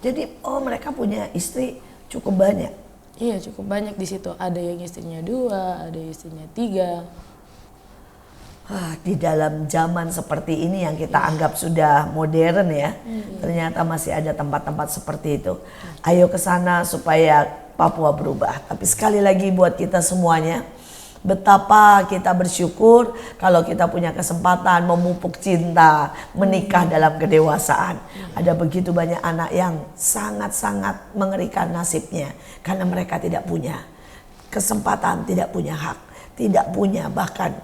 Jadi mereka punya istri cukup banyak. Iya, cukup banyak di situ. Ada yang istrinya 2, ada yang istrinya 3. Di dalam zaman seperti ini yang kita anggap sudah modern ya, ternyata masih ada tempat-tempat seperti itu. Ayo ke sana supaya Papua berubah. Tapi sekali lagi buat kita semuanya, betapa kita bersyukur kalau kita punya kesempatan memupuk cinta, menikah dalam kedewasaan. Ada begitu banyak anak yang sangat-sangat mengerikan nasibnya karena mereka tidak punya kesempatan, tidak punya hak, tidak punya bahkan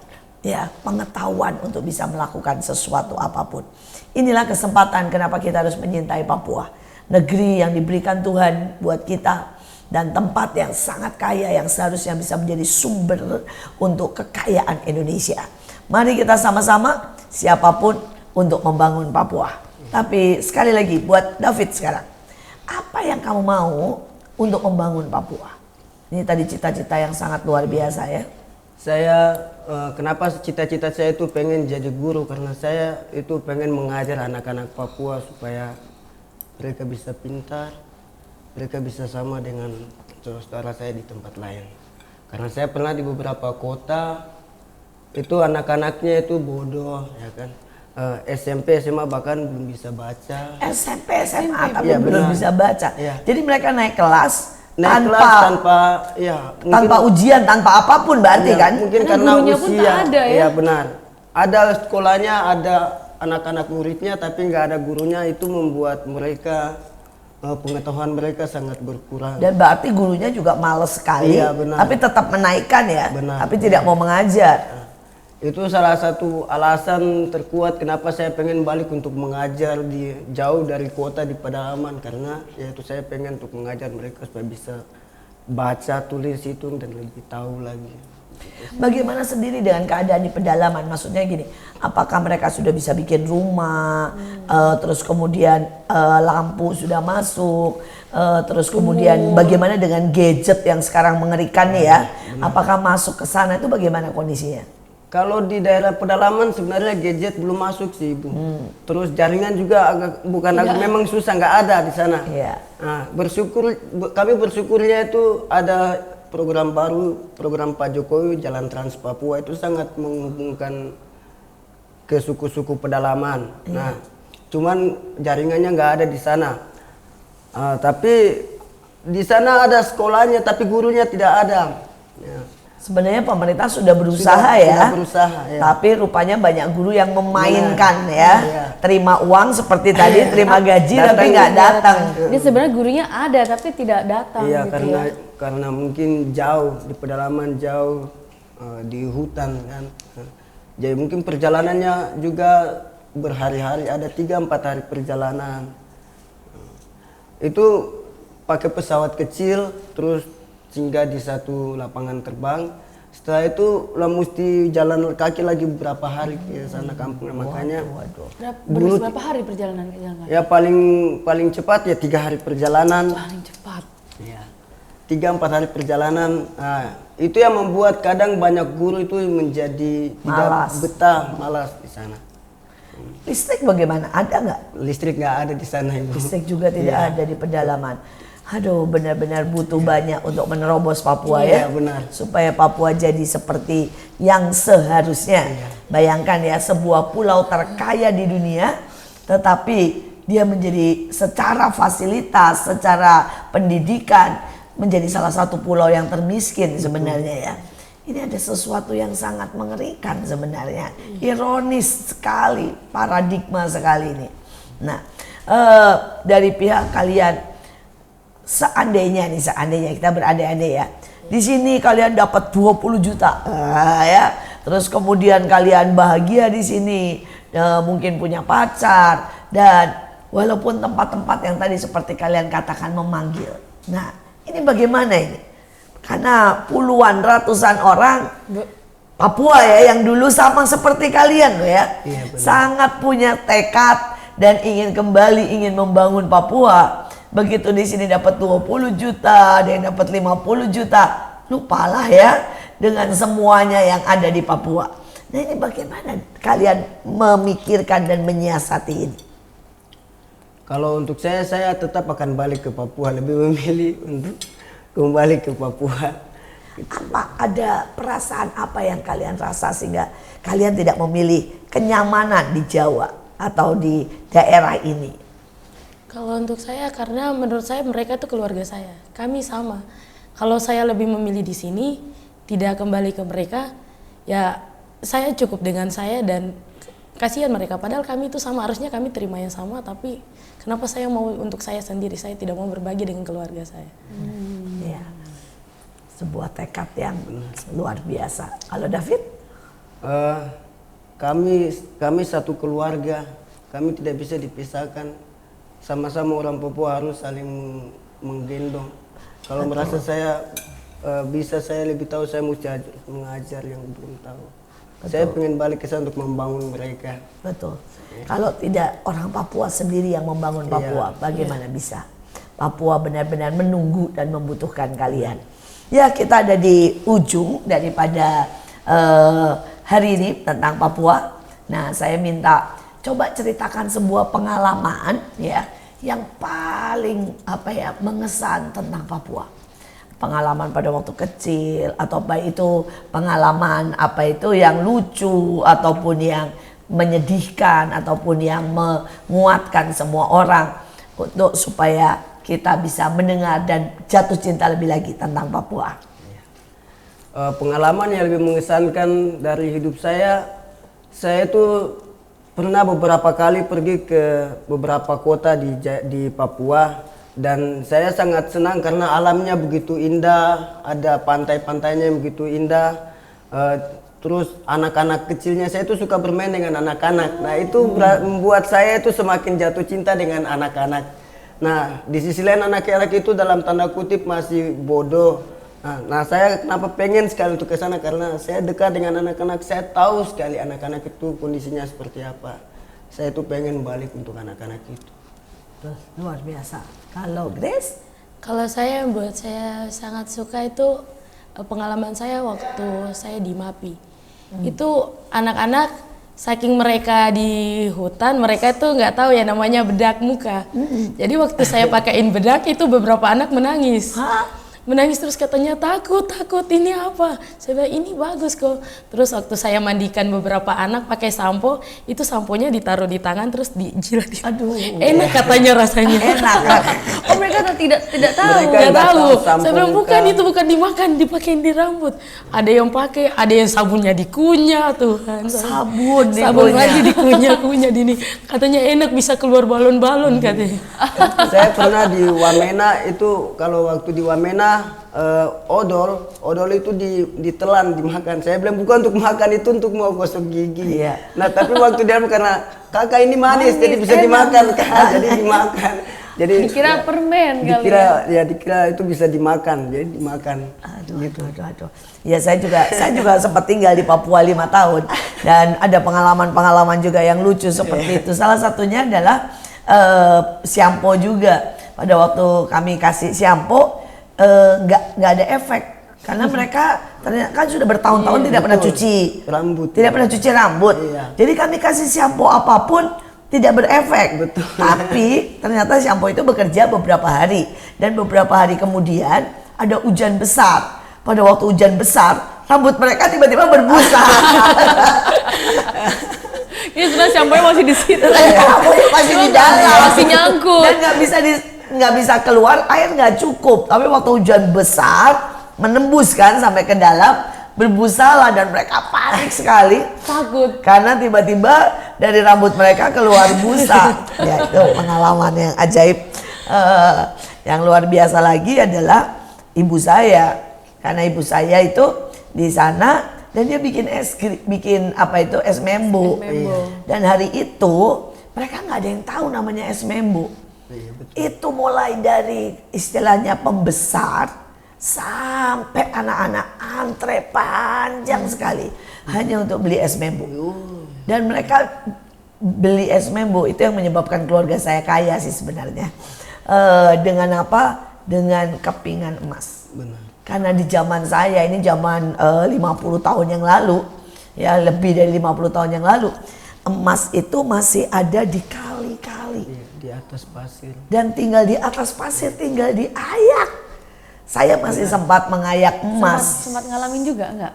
pengetahuan untuk bisa melakukan sesuatu apapun. Inilah kesempatan kenapa kita harus menyintai Papua, negeri yang diberikan Tuhan buat kita dan tempat yang sangat kaya yang seharusnya bisa menjadi sumber untuk kekayaan Indonesia. Mari kita sama-sama siapapun untuk membangun Papua. Tapi sekali lagi buat David sekarang, apa yang kamu mau untuk membangun Papua? Ini tadi cita-cita yang sangat luar biasa ya. Saya kenapa cita-cita saya itu pengen jadi guru, karena saya itu pengen mengajar anak-anak Papua supaya mereka bisa pintar, mereka bisa sama dengan saudara saya di tempat lain. Karena saya pernah di beberapa kota itu anak-anaknya itu bodoh, ya kan. SMP, SMA bahkan belum bisa baca. SMP, SMA tapi Iya, belum benar. bisa baca. Iya. Jadi mereka naik kelas Tanpa tanpa ujian, tanpa apapun berarti ya, kan? mungkin Karena karena gurunya pun usia. tak ada ya? Iya benar. Ada sekolahnya, ada anak-anak muridnya, tapi nggak ada gurunya, itu membuat mereka pengetahuan mereka sangat berkurang. Dan berarti gurunya juga males sekali, Iya, benar. tapi tetap menaikkan ya, Benar. tapi tidak mau mengajar. Itu salah satu alasan terkuat kenapa saya pengen balik untuk mengajar di jauh dari kota di pedalaman, karena yaitu saya pengen untuk mengajar mereka supaya bisa baca, tulis, hitung dan lebih tahu lagi. Bagaimana sendiri dengan keadaan di pedalaman? Maksudnya gini, apakah mereka sudah bisa bikin rumah, terus kemudian lampu sudah masuk, terus kemudian bagaimana dengan gadget yang sekarang mengerikan nih ya? Apakah masuk ke sana itu bagaimana kondisinya? Kalau di daerah pedalaman sebenarnya gadget belum masuk sih Ibu. Terus jaringan juga memang susah, nggak ada di sana. Iya. Nah, kami bersyukurnya itu ada program baru, program Pak Jokowi Jalan Trans Papua, itu sangat menghubungkan ke suku-suku pedalaman. Nah, cuman jaringannya nggak ada di sana. Tapi di sana ada sekolahnya, tapi gurunya tidak ada. Ya. Sebenarnya pemerintah sudah berusaha ya, sudah berusaha, ya. Tapi rupanya banyak guru yang memainkan ya, Iya. terima uang seperti tadi, terima gaji tapi nggak datang. Ini sebenarnya gurunya ada tapi tidak datang Iya, gitu ya. karena mungkin jauh di pedalaman, jauh di hutan kan. Jadi mungkin perjalanannya juga berhari-hari, ada 3-4 hari perjalanan. Itu pakai pesawat kecil terus singgah di satu lapangan terbang. Setelah itu lah mesti jalan kaki lagi beberapa hari ke sana kampung. Makanya Berapa hari perjalanan ke sana? ya paling cepat ya 3 hari perjalanan. Paling cepat. Ya. 3-4 hari perjalanan. Nah, itu yang membuat kadang banyak guru itu menjadi Malas. tidak betah, malas di sana. Listrik bagaimana? Ada nggak? Listrik nggak ada di sana Ibu. Listrik juga tidak ada di pedalaman. Aduh, benar-benar butuh banyak untuk menerobos Papua ya. Iya, benar. Supaya Papua jadi seperti yang seharusnya. Bayangkan ya, sebuah pulau terkaya di dunia, tetapi dia menjadi secara fasilitas, secara pendidikan, menjadi salah satu pulau yang termiskin sebenarnya ya. Ini ada sesuatu yang sangat mengerikan sebenarnya. Ironis sekali, paradigma sekali ini. Nah, dari pihak kalian, seandainya kita berandai-andai ya, di sini kalian dapat 20 juta ya, terus kemudian kalian bahagia di sini, mungkin punya pacar, dan walaupun tempat-tempat yang tadi seperti kalian katakan memanggil. Nah, ini bagaimana ini? Karena puluhan ratusan orang Papua ya yang dulu sama seperti kalian loh ya, sangat punya tekad dan ingin kembali, ingin membangun Papua. Begitu di sini dapat 20 juta, ada yang dapat 50 juta. Lupalah ya dengan semuanya yang ada di Papua. Nah, ini bagaimana kalian memikirkan dan menyiasati ini? Kalau untuk saya tetap akan balik ke Papua, lebih memilih untuk kembali ke Papua. Apa ada perasaan apa yang kalian rasa sehingga kalian tidak memilih kenyamanan di Jawa atau di daerah ini? Kalau untuk saya, karena menurut saya mereka itu keluarga saya. Kami sama. Kalau saya lebih memilih di sini, tidak kembali ke mereka, ya saya cukup dengan saya dan kasihan mereka. Padahal kami itu sama, harusnya kami terima yang sama, tapi kenapa saya mau untuk saya sendiri? Saya tidak mau berbagi dengan keluarga saya. Ya, sebuah tekad yang luar biasa. Kalau David? Kami satu keluarga, kami tidak bisa dipisahkan. Sama-sama orang Papua harus saling menggendong. Kalau merasa saya bisa, saya lebih tahu, saya mesti mengajar yang belum tahu. Saya pengen balik ke sana untuk membangun mereka. Betul. Kalau tidak orang Papua sendiri yang membangun Papua, bagaimana bisa? Papua benar-benar menunggu dan membutuhkan kalian. Ya, kita ada di ujung daripada hari ini tentang Papua. Nah, saya minta coba ceritakan sebuah pengalaman ya yang paling mengesan tentang Papua. Pengalaman pada waktu kecil atau baik itu pengalaman yang lucu ataupun yang menyedihkan ataupun yang menguatkan semua orang untuk supaya kita bisa mendengar dan jatuh cinta lebih lagi tentang Papua. Pengalaman yang lebih mengesankan dari hidup saya tuh pernah beberapa kali pergi ke beberapa kota di Papua. Dan saya sangat senang karena alamnya begitu indah, ada pantai-pantainya yang begitu indah. Terus anak-anak kecilnya, saya itu suka bermain dengan anak-anak. Nah itu membuat saya itu semakin jatuh cinta dengan anak-anak. Nah di sisi lain anak-anak itu dalam tanda kutip masih bodoh. Nah saya kenapa pengen sekali untuk ke sana karena saya dekat dengan anak-anak, saya tahu sekali anak-anak itu kondisinya seperti apa. Saya itu pengen balik untuk anak-anak itu. Luar biasa. Kalau Grace? Kalau saya, buat saya sangat suka itu pengalaman saya waktu saya di MAPI. Itu anak-anak saking mereka di hutan, mereka tuh nggak tahu ya namanya bedak muka. Jadi waktu saya pakaiin bedak itu beberapa anak menangis. Menangis terus katanya takut ini apa? Saya bilang ini bagus kok. Terus waktu saya mandikan beberapa anak pakai sampo, itu samponya ditaruh di tangan terus dijilat. Aduh, enak katanya rasanya. Enak. Oh mereka tidak tahu. Mereka Nggak tahu. sampo Saya bilang bukan, muka. itu bukan dimakan, dipakein di rambut. Ada yang pakai, ada yang sabunnya dikunyah, Tuhan. Sabun lagi dikunyah dini. Katanya enak bisa keluar balon-balon katanya. Saya pernah di Wamena itu, kalau waktu di Wamena odol itu ditelan dimakan. Saya bilang bukan untuk makan, itu untuk mau gosok gigi. Iya. Nah tapi waktu dia karena kakak ini manis jadi bisa dimakan kan, jadi dimakan. Jadi Dikira permen kali dikira itu bisa dimakan, jadi dimakan. Aduh. Ya saya juga sempat tinggal di Papua 5 tahun dan ada pengalaman-pengalaman juga yang lucu seperti itu. Salah satunya adalah shampoo juga. Pada waktu kami kasih shampoo nggak ada efek karena mereka ternyata kan sudah bertahun-tahun tidak pernah cuci rambut. Iya. Jadi kami kasih shampoo apapun tidak berefek. Betul. Tapi ternyata shampoo itu bekerja beberapa hari dan beberapa hari kemudian ada hujan besar. Pada waktu hujan besar rambut mereka tiba-tiba berbusa. Ini sebenarnya shampoo masih di situ. Masih di dalam, masih nyangkut. dan nggak bisa keluar, air nggak cukup. Tapi waktu hujan besar menembus kan sampai ke dalam, berbusalah dan mereka panik sekali. Takut. Karena tiba-tiba dari rambut mereka keluar busa. Ya itu pengalaman yang ajaib. Yang luar biasa lagi adalah ibu saya. Karena ibu saya itu di sana dan dia bikin es membo. Dan hari itu mereka nggak ada yang tahu namanya es membo. Itu mulai dari istilahnya pembesar sampai anak-anak antre panjang sekali hanya untuk beli es membo. Dan mereka beli es membo itu yang menyebabkan keluarga saya kaya sih sebenarnya. Dengan apa? Dengan kepingan emas. Benar. Karena di zaman saya, ini zaman 50 tahun yang lalu, ya lebih dari 50 tahun yang lalu, emas itu masih ada di kali-kali. Di atas pasir. Dan tinggal di atas pasir, tinggal diayak. Saya masih sempat mengayak emas. Sempat ngalamin juga enggak?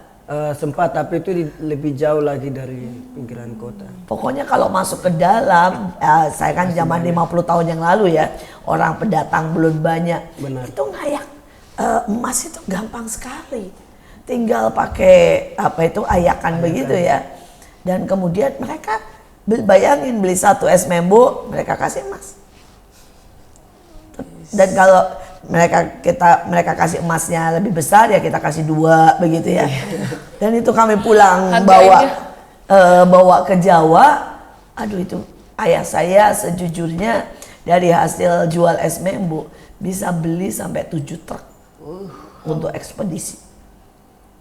Sempat, tapi itu lebih jauh lagi dari pinggiran kota. Pokoknya kalau masuk ke dalam, saya kan zaman 50 tahun yang lalu ya, orang pendatang belum banyak. Benar. Itu ngayak emas itu gampang sekali. Tinggal pakai ayakan begitu ya. Dan kemudian mereka bayangin beli satu es membo, mereka kasih emas. Dan kalau mereka kasih emasnya lebih besar ya kita kasih 2 begitu ya. Dan itu kami pulang bawa ke Jawa. Aduh itu ayah saya sejujurnya dari hasil jual es membo bisa beli sampai 7 truk untuk ekspedisi.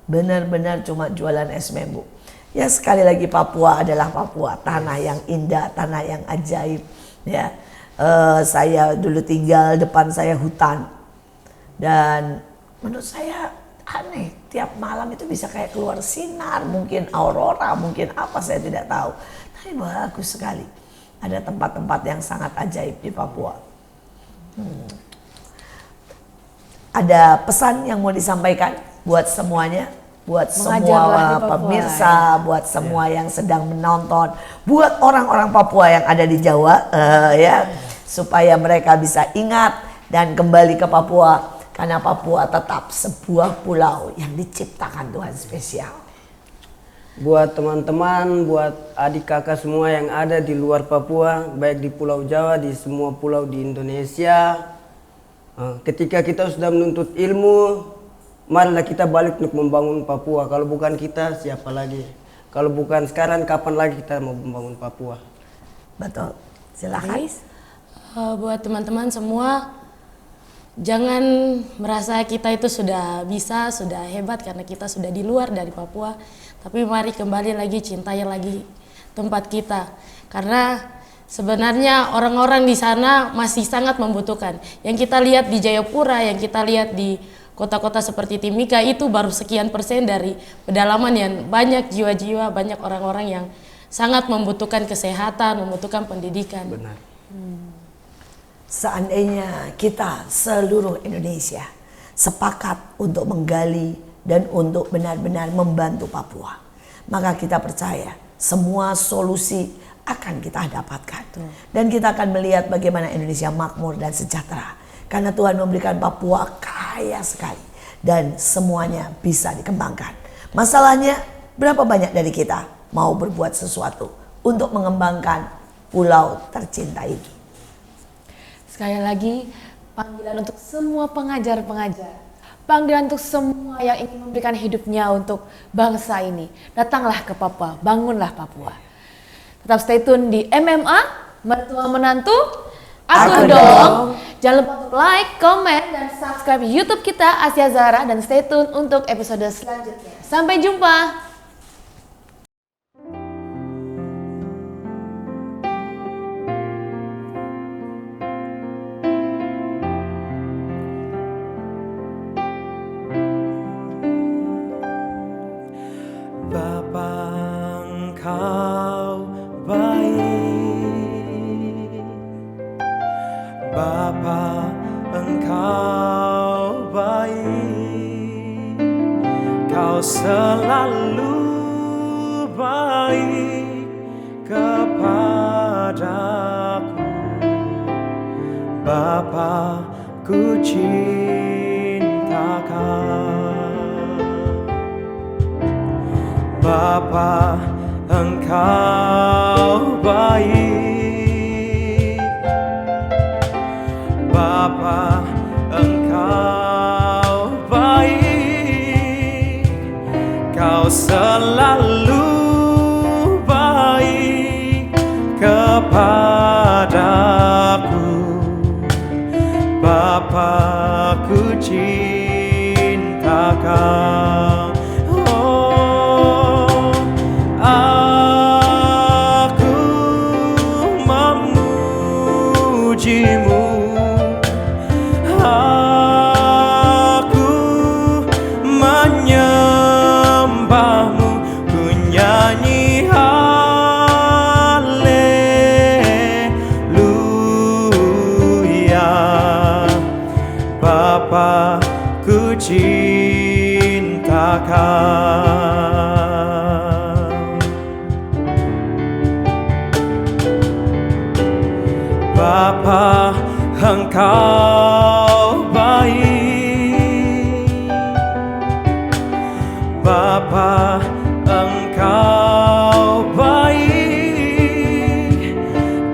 Benar-benar cuma jualan es membo. Ya sekali lagi Papua adalah Papua, tanah yang indah, tanah yang ajaib. Ya, saya dulu tinggal, depan saya hutan, dan menurut saya aneh, tiap malam itu bisa kayak keluar sinar, mungkin aurora, mungkin apa saya tidak tahu. Tapi bagus sekali. Ada tempat-tempat yang sangat ajaib di Papua. Ada pesan yang mau disampaikan buat semuanya, buat Mengajarlah di semua Papua, pemirsa, buat semua yang sedang menonton, buat orang-orang Papua yang ada di Jawa, ya, supaya mereka bisa ingat dan kembali ke Papua, karena Papua tetap sebuah pulau yang diciptakan Tuhan spesial. Buat teman-teman, buat adik kakak semua yang ada di luar Papua, baik di Pulau Jawa, di semua pulau di Indonesia. Ketika kita sudah menuntut ilmu, marilah kita balik untuk membangun Papua. Kalau bukan kita, siapa lagi? Kalau bukan sekarang, kapan lagi kita mau membangun Papua? Betul, silahkan. Buat teman-teman semua, jangan merasa kita itu sudah bisa, sudah hebat karena kita sudah di luar dari Papua. Tapi mari kembali lagi, cintai lagi tempat kita. Karena sebenarnya orang-orang di sana masih sangat membutuhkan. Yang kita lihat di Jayapura, yang kita lihat di kota-kota seperti Timika itu baru sekian persen dari pedalaman yang banyak jiwa-jiwa, banyak orang-orang yang sangat membutuhkan kesehatan, membutuhkan pendidikan. Benar. Seandainya kita seluruh Indonesia sepakat untuk menggali dan untuk benar-benar membantu Papua, maka kita percaya semua solusi akan kita dapatkan. Dan kita akan melihat bagaimana Indonesia makmur dan sejahtera. Karena Tuhan memberikan Papua kaya sekali dan semuanya bisa dikembangkan. Masalahnya berapa banyak dari kita mau berbuat sesuatu untuk mengembangkan pulau tercinta ini. Sekali lagi, panggilan untuk semua pengajar-pengajar, panggilan untuk semua yang ingin memberikan hidupnya untuk bangsa ini. Datanglah ke Papua, bangunlah Papua. Tetap stay tune di MMA, Mertua Menantu, Aku Dong. Jangan lupa untuk like, komen, dan subscribe YouTube kita Asia Zahra, dan stay tune untuk episode selanjutnya. Sampai jumpa. Bapa, Engkau baik. Bapa, Engkau baik. Kau selalu baik kepadaku. Bapa, ku cinta Kau. Bapa, Engkau baik. Bapa, Engkau baik. Kau selalu baik kepadaku. Bapa, ku cinta Kau. Aku menyembahmu, ku nyanyi haleluya. Bapa, ku cinta Kau. Bapa, Engkau baik. Bapa, Engkau baik.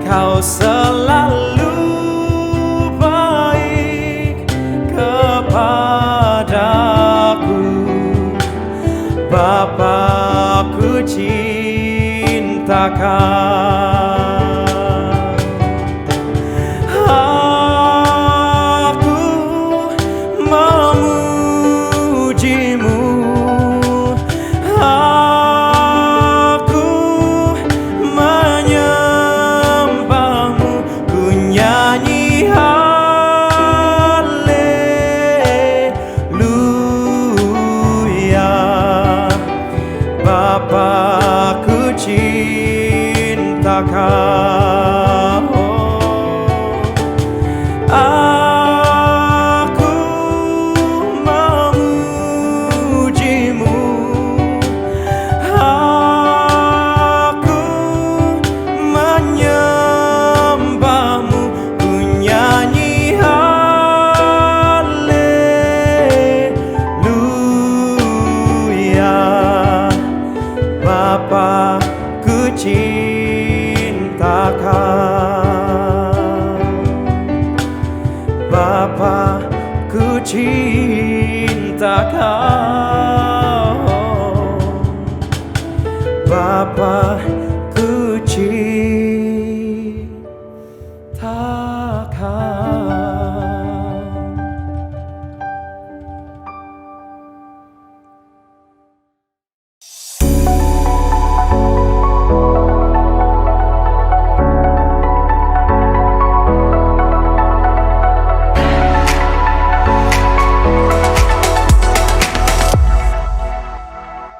Kau selalu baik kepadaku. Bapa, ku cinta Kau. cinta kau, Bapa